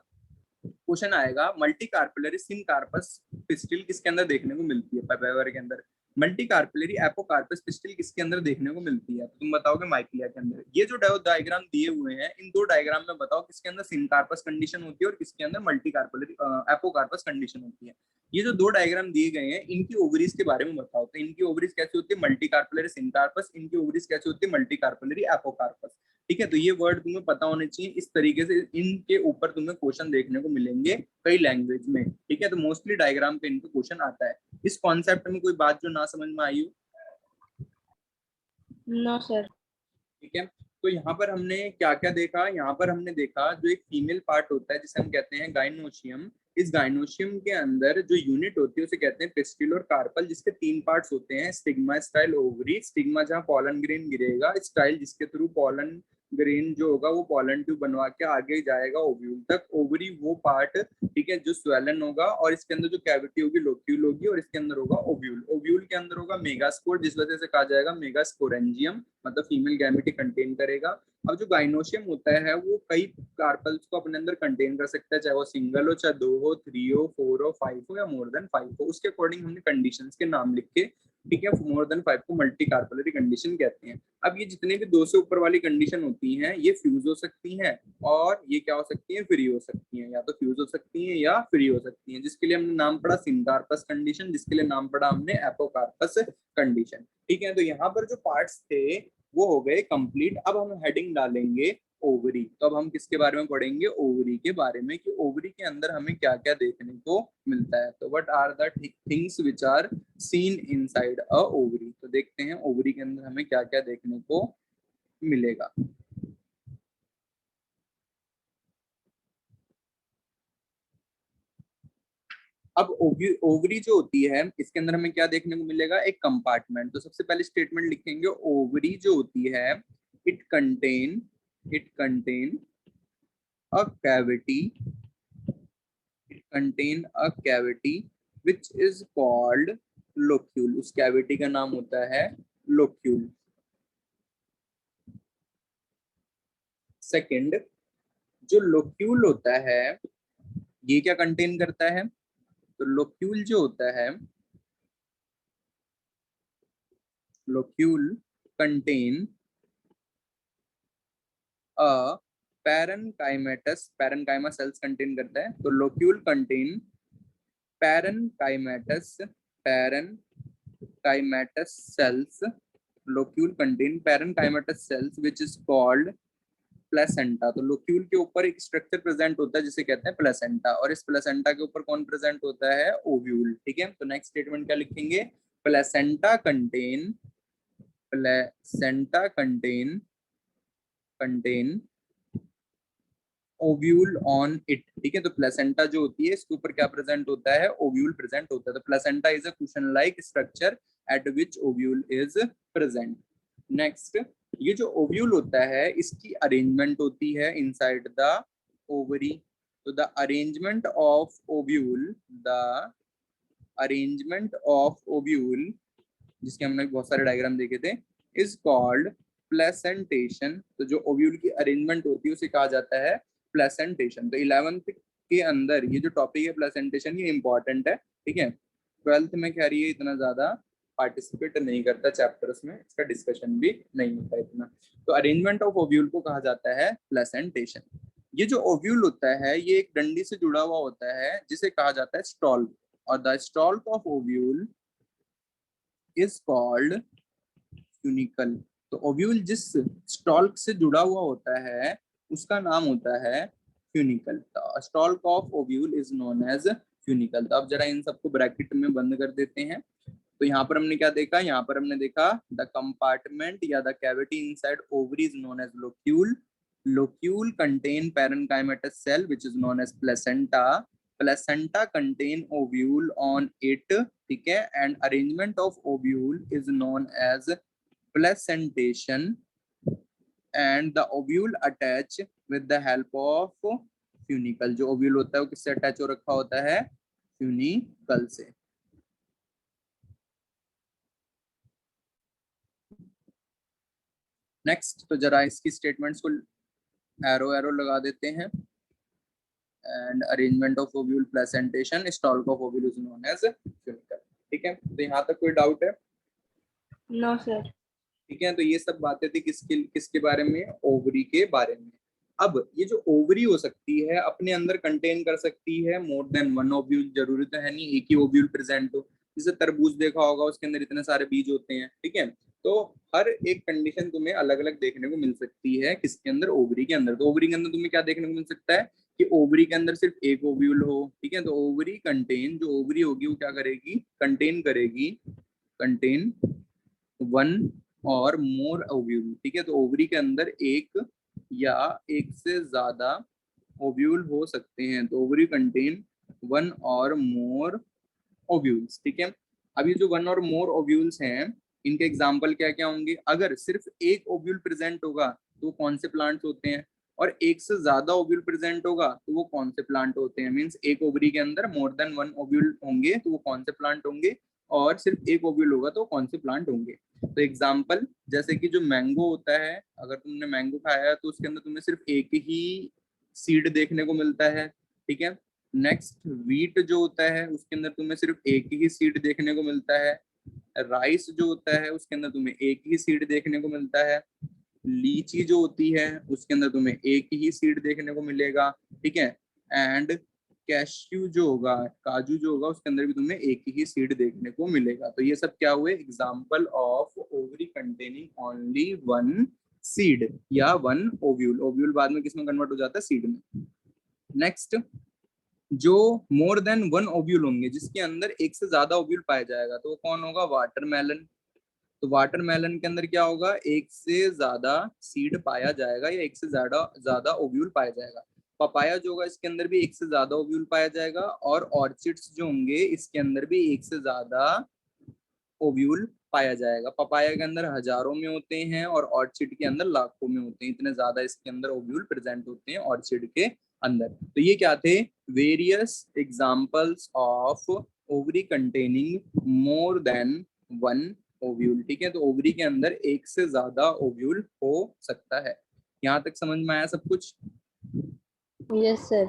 क्वेश्चन आएगा मल्टी कार्पलरी सिन कार्पस पिस्टिल किसके अंदर देखने को मिलती है? पेपावर के अंदर। मल्टी कार्पलरी एपोकार्पस पिस्टिल किसके अंदर देखने को मिलती है? तो तुम बताओगे माइकिलिया के अंदर। ये जो डायग्राम दिए हुए हैं इन 2 डायग्राम में बताओ किसके अंदर सिन कार्पस कंडीशन होती है और किसके अंदर मल्टी कार्पलरी एपोकार्पस कंडीशन होती है। ये जो 2 डायग्राम दिए गए हैं इनकी ओवरीज के बारे में बताओ। तो इनकी ओवरीज कैसे होती है? मल्टी कार्पलरी सिन कार्पस। इनकी ओवरीज कैसे होती है? मल्टी कार्पलरी एपोकार्पस, ठीक है। तो ये वर्ड तुम्हें पता होने चाहिए। इस तरीके से इनके ऊपर तुम्हें क्वेश्चन देखने को मिलेंगे कई लैंग्वेज में, ठीक है। तो मोस्टली डायग्राम पे इनको क्वेश्चन आता है। इस कॉन्सेप्ट में कोई बात जो ना समझ में आई हो? No sir. ठीक है। तो यहाँ पर हमने क्या क्या देखा? यहाँ पर हमने देखा जो एक फीमेल पार्ट होता है जिसे हम कहते हैं गाइनोशियम। इस गाइनोशियम के अंदर जो यूनिट होती है उसे कहते हैं पिस्टिल और कार्पल, जिसके 3 पार्ट्स होते हैं, स्टिग्मा, स्टाइल, ओवरी। स्टिग्मा जहाँ पॉलन ग्रेन गिरेगा, स्टाइल जिसके थ्रू पॉलन ग्रेन जो होगा वो पॉलन ट्यूब बनवा के आगे जाएगा ओव्यूल तक। ओवरी वो पार्ट, ठीक है, जो स्वेलन होगा और इसके अंदर जो कैविटी होगी लोक्यूल होगी और इसके अंदर होगा ओव्यूल। ओव्यूल के अंदर होगा मेगास्पोर, जिस वजह से कहा जाएगा मेगास्पोरेंजियम, मतलब फीमेल गैमेटी कंटेन करेगा। अब जो गाइनोशियम होता है वो कई कार्पल्स को अपने अंदर कंटेन कर सकता है, चाहे वो सिंगल हो, चाहे 2 हो, 3 हो, 4 हो, 5 हो या मोर देन 5 हो। उसके अकॉर्डिंग हमने कंडीशंस के नाम लिख के, ठीक है, मोर देन 5 को मल्टी कार्पलरी कंडीशन कहते हैं। अब ये जितने भी 2 से ऊपर वाली कंडीशन होती हैं ये फ्यूज हो सकती हैं और ये क्या हो सकती हैं? फ्री हो सकती हैं। या तो फ्यूज हो सकती हैं या फ्री हो सकती हैं, जिसके लिए हमने नाम पढ़ा सिनकार्पस कंडीशन, जिसके लिए नाम पढ़ा हमने एपोकार्पस कंडीशन, ठीक है। तो यहाँ पर जो पार्ट्स थे वो हो गए कंप्लीट। अब हम हेडिंग डालेंगे ओवरी। तो अब हम किसके बारे में पढ़ेंगे? ओवरी के बारे में, कि ओवरी के अंदर हमें क्या क्या देखने को मिलता है। तो what are the things which are seen inside a ovary. तो देखते हैं ओवरी के अंदर हमें क्या क्या देखने को मिलेगा। अब ओवरी जो होती है इसके अंदर हमें क्या देखने को मिलेगा, एक कंपार्टमेंट। तो सबसे पहले स्टेटमेंट लिखेंगे, ओवरी जो होती है it contain a cavity, which is called locule. उस कैविटी का नाम होता है लोक्यूल। सेकंड, जो लोक्यूल होता है ये क्या कंटेन करता है, तो लोक्यूल जो होता है, locule contain a parenchymatous, parenchyma cells contain करता है, तो locule contain parenchymatous, parenchymatous cells, locule contain parenchymatous cells which is called placenta. तो लोक्यूल के ऊपर एक स्ट्रक्चर प्रेजेंट होता है जिसे कहते हैं प्लेसेंटा, और इस प्लेसेंटा के ऊपर कौन प्रेजेंट होता है, ओव्यूल। ठीक है, तो नेक्स्ट स्टेटमेंट क्या लिखेंगे, placenta contain ovule on it. ठीक है, तो प्लेसेंटा जो होती है इसके ऊपर क्या प्रेजेंट होता है, ओव्यूल प्रेजेंट होता है। तो placenta is a cushion like structure eight which ovule is present. Next, ये जो ओव्यूल होता है इसकी अरेंजमेंट होती है इनसाइड द ओवरी। तो द अरेंजमेंट ऑफ ओव्यूल जिसके हमने बहुत सारे डायग्राम देखे थे, इज कॉल्ड प्लेसेंटेशन। तो जो ओव्यूल की अरेंजमेंट होती है उसे कहा जाता है प्लेसेंटेशन। तो 11th के अंदर ये जो टॉपिक है प्लेसेंटेशन, ये इंपॉर्टेंट है। ठीक है, 12th में कह रही है इतना ज्यादा पार्टिसिपेट नहीं करता चैप्टर्स में, इसका डिस्कशन भी नहीं होता इतना। तो अरेंजमेंट ऑफ ओव्यूल को कहा जाता है प्लेसेंटेशन। ये जो ओव्यूल होता है ये एक डंडी से जुड़ा हुआ होता है जिसे कहा जाता है स्टॉल्क, और the stalk of ovule is called funicle. तो ओव्यूल जिस स्टॉल्क से जुड़ा हुआ होता है उसका नाम होता है funicle. Stalk of ovule is known as funicle. तो अब जरा इन सबको ब्रैकेट में बंद कर देते हैं। तो यहाँ पर हमने क्या देखा, यहाँ पर हमने देखा द कंपार्टमेंट या the cavity inside ovary is known as locule. Locule contain parenchymatous cell which is known as placenta. Placenta contain ovule on it. ठीक है, and arrangement of ovule is known as placentation, and the ovule attach with the help of funicle। जो ओव्यूल होता है वो किससे अटैच हो रखा होता है, फ्यूनिकल से। नेक्स्ट, तो जरा इसकी स्टेटमेंट्स को एरो एरो लगा देते हैं। And arrangement of ovule, placentation, stalk of ovule is known as funicle. ठीक है, तो यहाँ तक कोई डाउट है? No, sir. ठीक है, तो ये सब बातें थी किसके किसके बारे में, ओवरी के बारे में। अब ये जो ओवरी हो सकती है अपने अंदर कंटेन कर सकती है मोर देन वन ओव्यूल। जरूरी तो है नहीं एक ही ओव्यूल प्रेजेंट हो। जैसे तरबूज देखा होगा उसके अंदर इतने सारे बीज होते हैं। ठीक है, तो हर एक कंडीशन तुम्हें अलग अलग देखने को मिल सकती है किसके अंदर, ओवरी के अंदर। तो ओवरी के अंदर तुम्हें क्या देखने को मिल सकता है कि ओवरी के अंदर सिर्फ एक ओव्यूल हो। ठीक है, तो ओवरी कंटेन, जो ओवरी होगी वो क्या करेगी, कंटेन वन और मोर ओव्यूल। ठीक है, तो ओवरी के अंदर एक या एक से ज्यादा ओव्यूल हो सकते हैं। तो ओवरी कंटेन वन और मोर ओव्यूल्स। ठीक है, अब ये जो वन और मोर ओव्यूल्स हैं इनके एग्जाम्पल क्या क्या होंगे। अगर सिर्फ एक ओव्यूल प्रेजेंट होगा तो कौन से प्लांट्स होते हैं, और एक से ज्यादा ओव्यूल प्रेजेंट होगा तो वो कौन से प्लांट होते हैं। मींस एक ओवरी के अंदर मोर देन वन ओव्यूल होंगे तो वो कौन से प्लांट होंगे, और सिर्फ एक ओव्यूल होगा तो कौन से प्लांट होंगे। तो एग्जाम्पल जैसे कि जो मैंगो होता है, अगर तुमने मैंगो खाया है तो उसके अंदर तुम्हें सिर्फ एक ही सीड देखने को मिलता है। ठीक है, नेक्स्ट वीट जो होता है उसके अंदर तुम्हें सिर्फ एक ही सीड देखने को मिलता है। राइस जो होता है उसके अंदर तुम्हें एक ही सीड देखने को मिलता है। लीची जो होती है उसके अंदर तुम्हें एक ही सीड देखने को मिलेगा। ठीक है, एंड कैश्यू जो होगा, काजू जो होगा उसके अंदर भी तुम्हें एक ही सीड देखने को मिलेगा। तो ये सब क्या हुए, example of ovary containing only one seed या वन ओव्यूल। ओव्यूल बाद में किसमें कन्वर्ट हो जाता है, सीड में। नेक्स्ट, जो मोर देन वन ओव्यूल होंगे जिसके अंदर एक से ज्यादा ओव्यूल पाया जाएगा तो वो कौन होगा, वाटरमेलन। तो वाटरमेलन के अंदर क्या होगा, एक से ज्यादा सीड पाया जाएगा या एक से ज्यादा ज्यादा ओव्यूल पाया जाएगा। पपाया जो होगा इसके अंदर भी एक से ज्यादा ओव्यूल पाया जाएगा, और ऑर्चिड्स जो होंगे इसके अंदर भी एक से ज्यादा ओव्यूल पाया जाएगा। पपाया के अंदर हजारों में होते हैं और ऑर्चिड के अंदर लाखों में होते हैं, इतने ज्यादा इसके अंदर ओव्यूल प्रेजेंट होते हैं ऑर्चिड के अंदर। तो ये क्या थे, various examples of ovary containing more than one ovule. ठीक है, तो ओवरी के अंदर एक से ज्यादा ओव्यूल हो सकता है। यहाँ तक समझ में आया सब कुछ? Yes sir.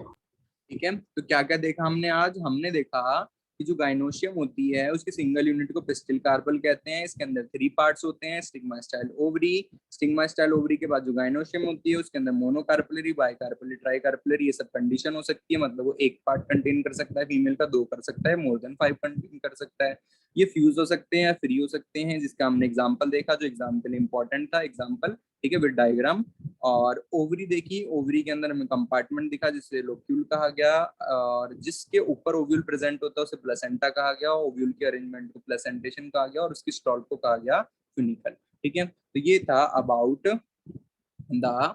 ठीक है, तो क्या क्या देखा हमने आज? हमने देखा कि जो गाइनोशियम होती है उसकी सिंगल यूनिट को पिस्टिल कार्पल कहते हैं। इसके अंदर 3 पार्ट्स होते हैं, stigma style ovary, stigma style ovary के बाद जो गाइनोशियम होती है उसके अंदर मोनोकार्पलरी, बाइकार्पलरी, ट्राइकार्पलरी, ये सब कंडीशन हो सकती है। मतलब वो एक पार्ट कंटेन कर सकता है फीमेल का, 2 कर सकता है, मोर देन 5 कंटेन कर सकता है। ये फ्यूज हो सकते हैं या फ्री हो सकते हैं, जिसका हमने एग्जाम्पल देखा, जो एग्जाम के लिए इंपॉर्टेंट था एग्जाम्पल। ठीक है, विद डायग्राम। और ओवरी देखी, ओवरी के अंदर हमें कंपार्टमेंट दिखा जिसे लोक्यूल कहा गया, और जिसके ऊपर ओव्यूल प्रेजेंट होता है उसे प्लेसेंटा कहा गया, ओव्यूल के अरेंजमेंट को प्लेसेंटेशन कहा गया, और उसकी स्टॉल को कहा गया फ्यूनिकल। ठीक है, तो ये था अबाउट द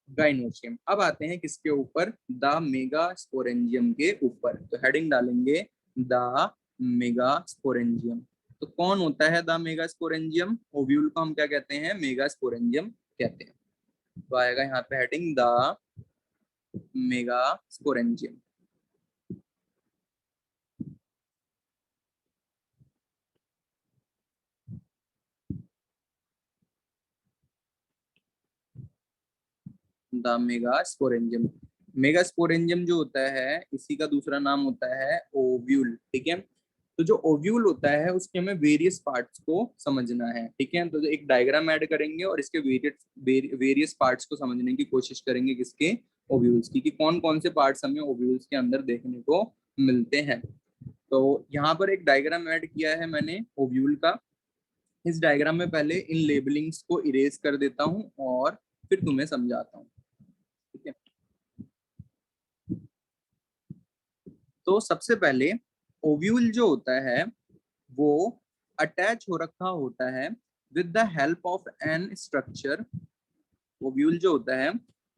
गाइनोशियम। अब आते हैं किसके ऊपर, द मेगास्पोरेंजियम के ऊपर। तो हेडिंग डालेंगे द मेगास्पोरेंजियम। तो कौन होता है द मेगास्पोरेंजियम? ओव्यूल को हम क्या कहते हैं, मेगास्पोरेंजियम कहते हैं। तो आएगा यहाँ पे heading the megasporangium. The megasporangium. Megasporangium जो होता है इसी का दूसरा नाम होता है ओव्यूल। ठीक है, तो जो ओव्यूल होता है उसके हमें वेरियस पार्ट्स को समझना है। ठीक है, तो एक डायग्राम ऐड करेंगे और इसके वेरियस पार्ट्स को समझने की कोशिश करेंगे, किसके, ओव्यूल्स की, कि कौन कौन से पार्ट्स हमें ओव्यूल्स के अंदर देखने को मिलते हैं। तो यहाँ पर एक डायग्राम ऐड किया है मैंने ओव्यूल का। इस डायग्राम में पहले इन लेबलिंग्स को इरेज कर देता हूँ और फिर तुम्हें समझाता हूँ। ठीक है, तो सबसे पहले ओव्यूल जो होता है वो अटैच हो रखा होता है with the help of an structure. Ovule जो होता है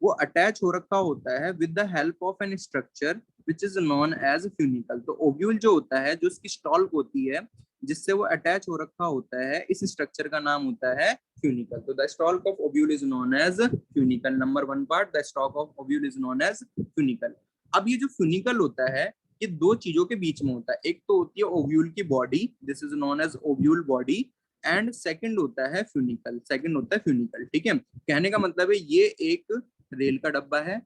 वो अटैच हो रखा होता है with the help of an structure which is known as funicle. तो ओव्यूल जो होता है, जो उसकी स्टॉल होती है जिससे वो अटैच हो रखा होता है, इस स्ट्रक्चर का नाम होता है फ्यूनिकल। तो the stalk of ovule is known as funicle. Number 1 part, the stalk of ovule is known as funicle. अब ये जो फ्यूनिकल होता है ये दो चीजों के बीच में होता है। एक तो होती है ओव्यूल की body, this is known as ovule body, and second होता है फ्यूनिकल, सेकंड होता है फ्यूनिकल। ठीक है, कहने का मतलब है ये एक रेल का डब्बा है,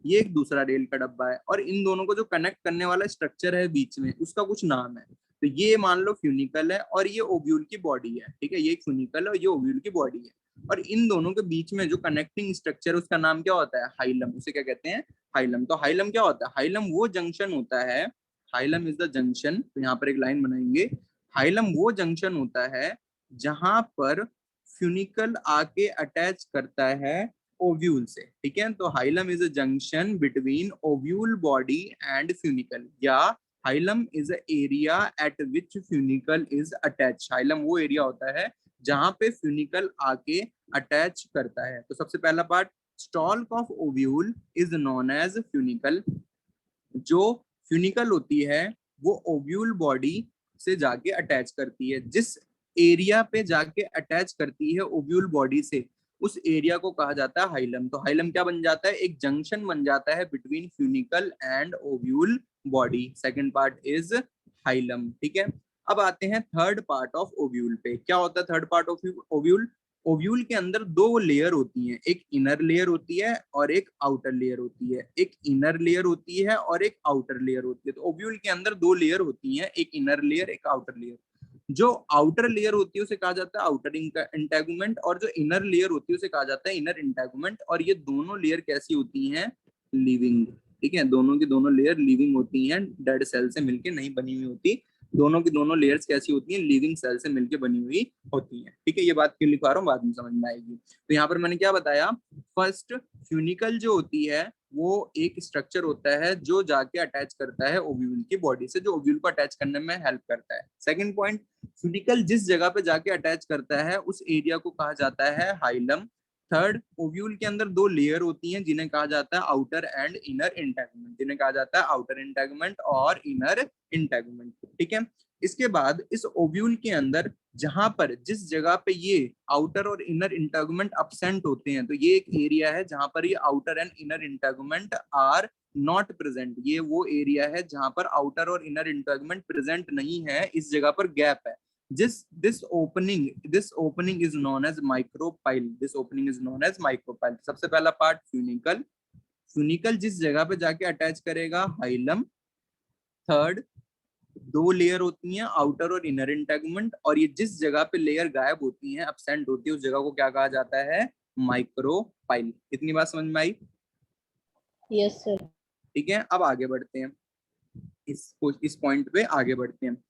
ये एक दूसरा रेल का डब्बा है, और इन दोनों को जो कनेक्ट करने वाला स्ट्रक्चर है बीच में उसका कुछ नाम है। तो ये मान लो फ्यूनिकल है और ये ओव्यूल की बॉडी है। ठीक है, ये एक फ्यूनिकल है और ये ओव्यूल की बॉडी है, और इन दोनों के बीच में जो कनेक्टिंग स्ट्रक्चर है उसका नाम क्या होता है, हाइलम। उसे क्या कहते हैं, हाइलम। तो हाइलम क्या होता है, हाइलम वो जंक्शन होता है, हाइलम इज द जंक्शन। तो यहाँ पर एक लाइन बनाएंगे, हाइलम वो जंक्शन होता है जहां पर फ्यूनिकल आके अटैच करता है ओव्यूल से। ठीक है, तो hilum is a junction between ovule body and funicle, या hilum is a area at which funicle is attach. Hilum वो एरिया होता है जहां पे फ्यूनिकल आके अटैच करता है। तो सबसे पहला part, stalk of ovule is known as funicle. जो फ्यूनिकल होती है वो ओव्यूल बॉडी से जाके अटैच करती है, जिस एरिया पे जाके अटैच करती है ओव्यूल बॉडी से उस एरिया को कहा जाता है हाइलम। तो हाइलम क्या बन जाता है, एक जंक्शन बन जाता है between funicle and ovule body. Second part is hilum. ठीक है, अब आते हैं थर्ड पार्ट ऑफ ओव्यूल पे। क्या होता है third part of ovule? Ovule के अंदर दो लेयर होती हैं, एक इनर लेयर होती है और एक आउटर लेयर होती है। एक इनर लेयर होती है और एक आउटर लेयर होती है। तो ओव्यूल के अंदर दो लेयर होती हैं, एक इनर लेयर एक आउटर लेयर। जो आउटर लेयर होती है उसे कहा जाता है आउटर इंटेगुमेंट, और जो इनर लेयर होती है उसे कहा जाता है इनर इंटेगुमेंट। और ये दोनों लेयर कैसी होती हैं, लिविंग। ठीक है, दोनों की दोनों लेयर लिविंग होती हैं, डेड सेल से मिलके नहीं बनी हुई होती। दोनों की दोनों लेयर्स कैसी होती हैं, लिविंग सेल से मिलके बनी हुई होती हैं। ठीक है, ये बात क्यों लिखवा रहा हूँ बाद में समझ में आएगी। तो यहाँ पर मैंने क्या बताया, फर्स्ट फ्यूनिकल जो होती है वो एक स्ट्रक्चर होता है जो जाके अटैच करता है ओव्यूल की बॉडी से, जो ओव्यूल को अटैच करने में हेल्प करता है। सेकंड पॉइंट, फ्यूनिकल जिस जगह पे जाके अटैच करता है उस एरिया को कहा जाता है हाइलम। थर्ड, ओव्यूल के अंदर दो लेयर होती हैं जिन्हें कहा जाता है आउटर एंड इनर इंटेगुमेंट, जिन्हें कहा जाता है आउटर इंटेगुमेंट और इनर इंटेगुमेंट। ठीक है, इसके बाद इस ओव्यूल के अंदर जहां पर जिस जगह पे ये आउटर और इनर इंटेगुमेंट अब्सेंट होते हैं, तो ये एक एरिया है जहां पर ये outer and inner integument are not present. ये वो एरिया है जहां पर आउटर और इनर इंटेगुमेंट प्रेजेंट नहीं है, इस जगह पर गैप है। This opening is known as micropyle. This opening is known as micropyle. सबसे पहला पार्ट फ्यूनिकल, फ्यूनिकल जिस जगह पे जाके अटैच करेगा हाइलम। थर्ड, दो लेयर होती हैं आउटर और इनर इंटेगुमेंट, और ये जिस जगह पे लेयर गायब होती हैं, अब्सेंट होती है, उस जगह को क्या कहा जाता है? माइक्रोपाइल। इतनी बात समझ में आई? Yes sir. ठीक है, अब आगे बढ़ते हैं, इस पॉइंट पे आगे बढ़ते हैं।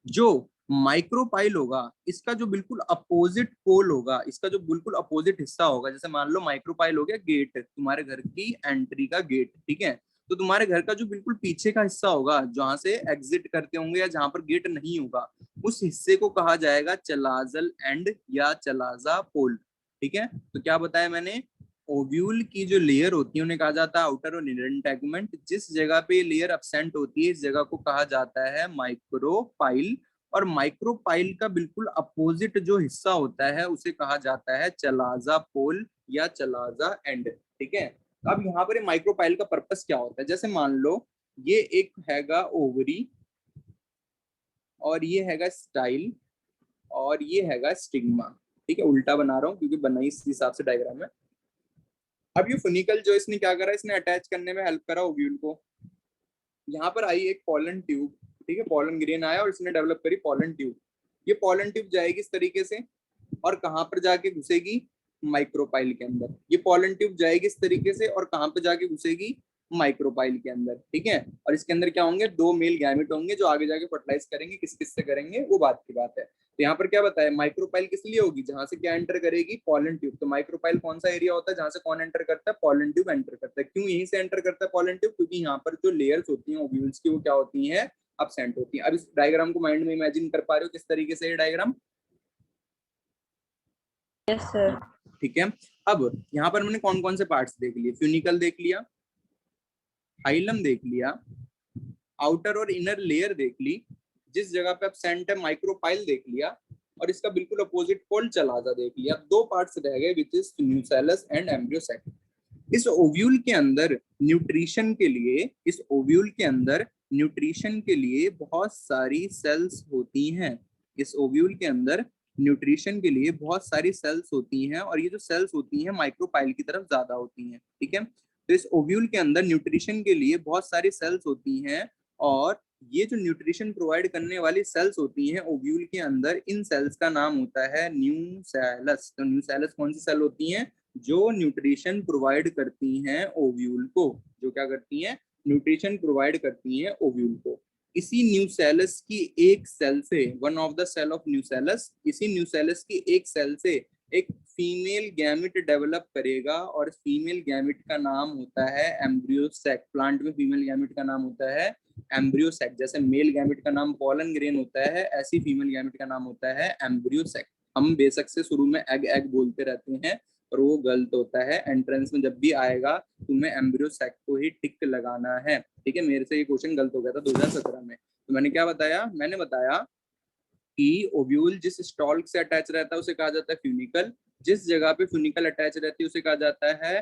जो माइक्रोपाइल होगा, इसका जो बिल्कुल अपोजिट पोल होगा, इसका जो बिल्कुल अपोजिट हिस्सा होगा, जैसे मान लो माइक्रोपाइल हो गया गेट, तुम्हारे घर की एंट्री का गेट, ठीक है, तो तुम्हारे घर का जो बिल्कुल पीछे का हिस्सा होगा, जहां से एग्जिट करते होंगे या जहां पर गेट नहीं होगा, उस हिस्से को कहा जाएगा चलाजल एंड या चलाजा पोल। ठीक है, तो क्या बताया मैंने? ओव्यूल की जो लेयर होती है उन्हें कहा जाता है आउटर और इनर इंटेगुमेंट। जिस जगह पे लेयर अब्सेंट होती है, इस जगह को कहा जाता है माइक्रोपाइल। और माइक्रोपाइल का बिल्कुल अपोजिट जो हिस्सा होता है उसे कहा जाता है चलाजा पोल या चलाजा एंड। ठीक है, अब यहाँ पर माइक्रोपाइल का पर्पस क्या होता है? जैसे मान लो ये एक हैगा ओवरी, और ये हैगा स्टाइल, और ये हैगा स्टिग्मा। ठीक है, उल्टा बना रहा हूँ क्योंकि बनाई इस हिसाब से डायग्राम है। अब ये फुनिकल जो इसने क्या करा, इसने अटैच करने में हेल्प करा ओव्यूल को। यहाँ पर आई एक पॉलन ट्यूब, ठीक है, पॉलन ग्रेन आया और इसने डेवलप करी पॉलन ट्यूब। ये पॉलन ट्यूब जाएगी इस तरीके से, और कहाँ पर जाके घुसेगी? माइक्रोपाइल के अंदर। ये पॉलन ट्यूब जाएगी इस तरीके से और कहाँ पे जाके घुसेगी? माइक्रोपाइल के अंदर। ठीक है, और इसके अंदर क्या होंगे? दो मेल गैमेट होंगे जो आगे जाके फर्टिलाइज करेंगे। किस किस से करेंगे वो बात की बात है। तो यहाँ पर क्या बताया, माइक्रोपाइल किस लिए होगी? जहां से क्या एंटर करेगी? Pollen tube. तो माइक्रोपाइल कौन सा एरिया होता है जहां से कौन एंटर करता है? पॉलन ट्यूब एंटर करता है। क्यों यहीं से एंटर करता है पॉलन ट्यूब? क्योंकि यहाँ पर जो लेयर्स होती हैं ओव्यूल्स की, वो क्या होती हैं? अब्सेंट होती है। अब इस डायग्राम को माइंड में इमेजिन कर पा रहे हो किस तरीके से ये डायग्राम? Yes sir. ठीक है, अब यहाँ पर मैंने कौन कौन से पार्ट्स देख लिए? फ्यूनिकल देख लिया, हाइलम देख लिया, आउटर और इनर लेयर देख ली, जिस जगह पे एब्सेंट है माइक्रोपाइल देख लिया, और इसका बिल्कुल अपोजिट पोल चलाजा देख लिया। दो पार्ट्स रह गए which is nucellus and embryo sac. इस ओव्यूल के अंदर न्यूट्रिशन के लिए, इस ओव्यूल के अंदर न्यूट्रिशन के लिए बहुत सारी सेल्स होती हैं। इस ओव्यूल के अंदर न्यूट्रिशन के लिए बहुत सारी सेल्स होती हैं, और ये जो सेल्स होती हैं माइक्रोपाइल की तरफ ज्यादा होती हैं। ठीक है, तो इस ओव्यूल के अंदर न्यूट्रिशन के लिए बहुत सारी सेल्स होती हैं, और ये जो न्यूट्रिशन प्रोवाइड करने वाली सेल्स होती हैं ओव्यूल के अंदर, इन सेल्स का नाम होता है न्यूसेलस। तो न्यूसेलस कौन सी सेल होती हैं? जो न्यूट्रिशन प्रोवाइड करती हैं ओव्यूल को। जो क्या करती हैं? न्यूट्रिशन प्रोवाइड करती हैं ओव्यूल को। इसी न्यूसेलस की एक सेल से, one of the cell of nucellus, इसी न्यूसेलस की एक सेल से एक फीमेल गैमेट डेवलप करेगा, और फीमेल गैमेट का नाम होता है एम्ब्रियोसेक। प्लांट में फीमेल गैमेट का नाम होता है एम्ब्रियोसेक। जैसे मेल गैमेट का नाम पॉलन ग्रेन होता है, ऐसी फीमेल गैमेट का नाम होता है एम्ब्रियोसेक। हम बेशक से शुरू में एग एग बोलते रहते हैं, पर वो गलत होता है। एंट्रेंस में जब भी आएगा तुम्हें एम्ब्रियोसेक को ही टिक लगाना है। ठीक है, मेरे से ये क्वेश्चन गलत हो गया था 2017 में। तो मैंने क्या बताया? मैंने बताया कि ओव्यूल जिस स्टॉल्क से अटैच रहता है उसे कहा जाता है फ्यूनिकल, जिस जगह पे फ्यूनिकल अटैच रहती है उसे कहा जाता है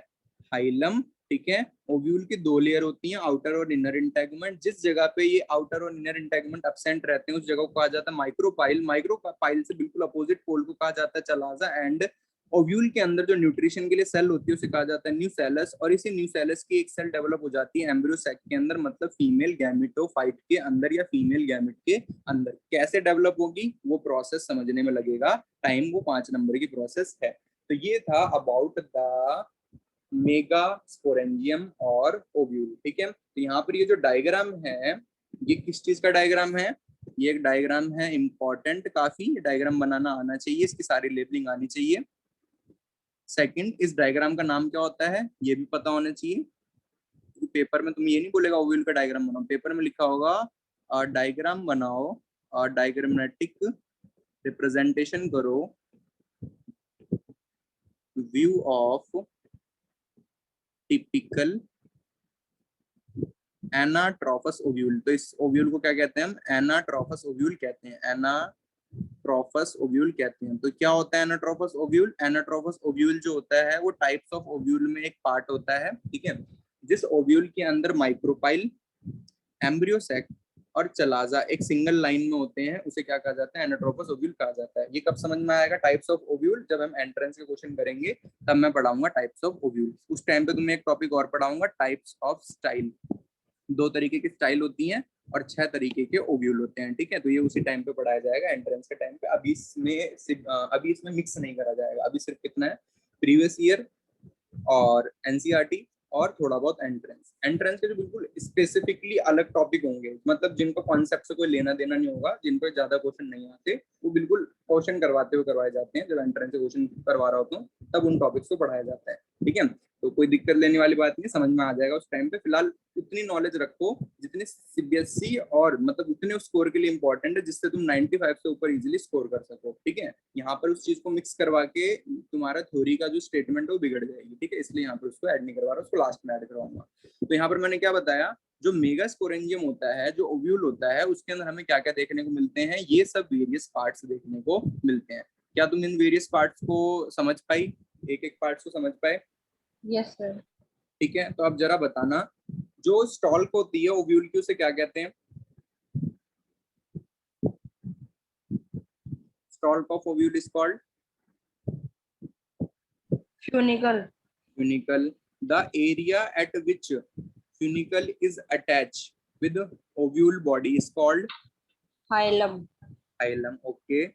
हाइलम। ठीक है, ओव्यूल की दो लेयर होती हैं, आउटर और इनर इंटेगुमेंट। जिस जगह पे ये आउटर और इनर इंटेगुमेंट अब्सेंट रहते हैं उस जगह को कहा जाता है माइक्रोपाइल। माइक्रोपाइल से बिल्कुल अपोजिट पोल को कहा जाता है चलाजा एंड। ओव्यूल के अंदर जो न्यूट्रिशन के लिए सेल होती है उसे कहा जाता है न्यूसेलस, और इसी न्यूसेलस की एक सेल डेवलप हो जाती है एम्ब्रियोसेक के अंदर, मतलब फीमेल गैमेटोफाइट के अंदर या फीमेल गैमेट के अंदर। कैसे डेवलप होगी वो प्रोसेस समझने में लगेगा टाइम, वो 5 नंबर की प्रोसेस है। तो ये था अबाउट द मेगा स्पोरेंजियम और ओव्यूल। ठीक है, तो यहाँ पर ये जो डायग्राम है, ये किस चीज का डायग्राम है? ये एक डायग्राम है इंपॉर्टेंट काफी, डायग्राम बनाना आना चाहिए, इसकी सारी लेबलिंग आनी चाहिए। सेकंड, इस डायग्राम का नाम क्या होता है ये भी पता होना चाहिए। पेपर में तुम ये नहीं बोलेगा ओव्यूल का डायग्राम बनाओ, पेपर में लिखा होगा डायग्राम बनाओ और डायग्रामेटिक रिप्रेजेंटेशन करो व्यू ऑफ टिपिकल एनाट्रोफस ओव्यूल। तो इस ओव्यूल को क्या कहते हैं हम? एनाट्रोफस ओव्यूल कहते हैं, एनाट्रोफस ओव्यूल कहते हैं। तो क्या होता है एनाट्रोफस ओव्यूल? एनाट्रोफस ओव्यूल जो होता है वो टाइप्स ऑफ ओव्यूल में एक पार्ट होता है, ठीक है, जिस ओव्यूल के अंदर माइक्रोपाइल, एम्ब्रियो सैक और चलाजा एक सिंगल लाइन में होते हैं, उसे क्या कहा जाता है? एनाट्रोफस ओव्यूल कहा जाता है। ये कब समझ में आएगा टाइप्स ऑफ ओव्यूल? जब हम एंट्रेंस के क्वेश्चन करेंगे तब मैं पढ़ाऊंगा टाइप्स ऑफ ओव्यूल। उस टाइम पे तुम्हें एक टॉपिक और पढ़ाऊंगा, टाइप्स ऑफ स्टाइल। 2 तरीके की स्टाइल होती हैं और 6 तरीके के ओव्यूल होते हैं, ठीक है। तो ये उसी टाइम पे पढ़ाया जाएगा एंट्रेंस के टाइम पे। अभी इसमें मिक्स नहीं करा जाएगा। अभी सिर्फ कितना है? प्रीवियस ईयर और एनसीईआरटी और थोड़ा बहुत एंट्रेंस। एंट्रेंस के जो बिल्कुल स्पेसिफिकली अलग टॉपिक होंगे, मतलब जिनको कॉन्सेप्ट से कोई लेना देना नहीं होगा, जिन पे ज्यादा क्वेश्चन नहीं आते, वो बिल्कुल क्वेश्चन करवाए जाते हैं। जब एंट्रेंस से क्वेश्चन करवा रहा होता हूँ तब उन टॉपिक्स को पढ़ाया जाता है, ठीक है। तो कोई दिक्कत लेने वाली बात नहीं, समझ में आ जाएगा उस टाइम पे। फिलहाल उतनी नॉलेज रखो जितनी सीबीएसई और मतलब उतने उस स्कोर के लिए इंपॉर्टेंट है, जिससे तुम 95 से ऊपर इजीली स्कोर कर सको, ठीक है। यहाँ पर उस चीज को मिक्स करवा के तुम्हारा थ्योरी का जो स्टेटमेंट है वो बिगड़ जाएगी, ठीक है। इसलिए यहाँ पर उसको ऐड नहीं करवा रहा, उसको लास्ट में ऐड करवाऊंगा। तो यहाँ पर मैंने क्या बताया, जो मेगा स्पोरेंजियम होता है, जो ओव्यूल होता है, उसके अंदर हमें क्या क्या देखने को मिलते हैं? ये सब वेरियस पार्ट्स देखने को मिलते हैं। क्या तुम इन वेरियस पार्ट्स को समझ पाई? एक एक पार्ट्स को समझ पाए? Yes sir. ठीक है। तो अब जरा बताना, जो स्टॉल्क होती है ओव्यूल की, उसे क्या कहते हैं? Stalk of ovule is called funicle. funicle. The area at which funicle is attached with the ovule body is called hilum. hilum. Okay.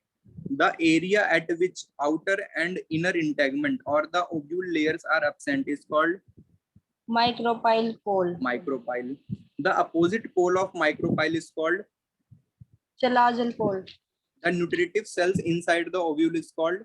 The area at which outer and inner integument or the ovule layers are absent is called micropyle pole. micropyle. The opposite pole of micropyle is called chalazal pole. the nutritive cells inside the ovule is called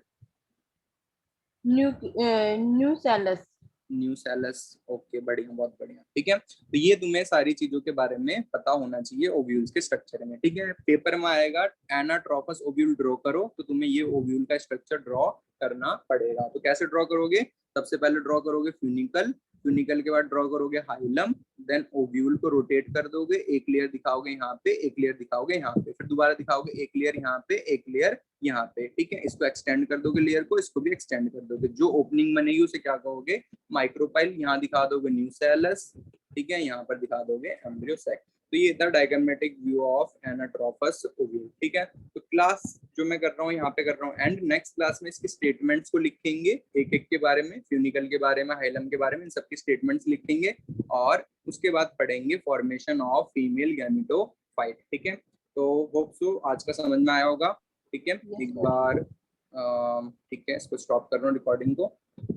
nucellus. Nucellus. Okay, बढ़िया, बहुत बढ़िया, ठीक है। तो ये तुम्हें सारी चीजों के बारे में पता होना चाहिए ओव्यूल्स के स्ट्रक्चर में, ठीक है। पेपर में आएगा एनाट्रोफस ओव्यूल ड्रॉ करो, तो तुम्हें ये ओव्यूल का स्ट्रक्चर ड्रॉ करना पड़ेगा। तो कैसे ड्रॉ करोगे? सबसे पहले ड्रॉ करोगे फ्यूनिकल, फ्यूनिकल के बाद ड्रॉ करोगे हाइलम, देन ओव्यूल को रोटेट कर दोगे, एक लेयर दिखाओगे यहाँ पे, एक लेयर दिखाओगे यहाँ पे, फिर दोबारा दिखाओगे एक लेयर यहाँ पे, एक लेयर यहाँ पे, ठीक है। इसको एक्सटेंड कर दोगे लेयर को, इसको भी एक्सटेंड कर दोगे। जो ओपनिंग बनेगी उसे क्या कहोगे? माइक्रोपाइल। यहाँ दिखा दोगे न्यूसेलस, ठीक है, यहाँ पर दिखा दोगे एम्ब्रियो सैक। तो ये था डायग्रामेटिक व्यू ऑफ एनाट्रोफस ओव्यूल, ठीक है। तो क्लास जो मैं कर रहा हूँ यहाँ पे कर रहा हूँ एंड, नेक्स्ट क्लास में इसके स्टेटमेंट्स को लिखेंगे, एक एक के बारे में, फ्यूनिकल के बारे में, हाइलम के बारे में, इन सबके स्टेटमेंट्स लिखेंगे और उसके बाद पढ़ेंगे फॉर्मेशन ऑफ फीमेल गैमेटोफाइट, ठीक है। तो होप सो आज का समझ में आया होगा, ठीक है। एक बार ठीक है, इसको स्टॉप कर रहा हूँ रिकॉर्डिंग को।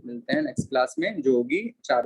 मिलते हैं नेक्स्ट क्लास में जो होगी 4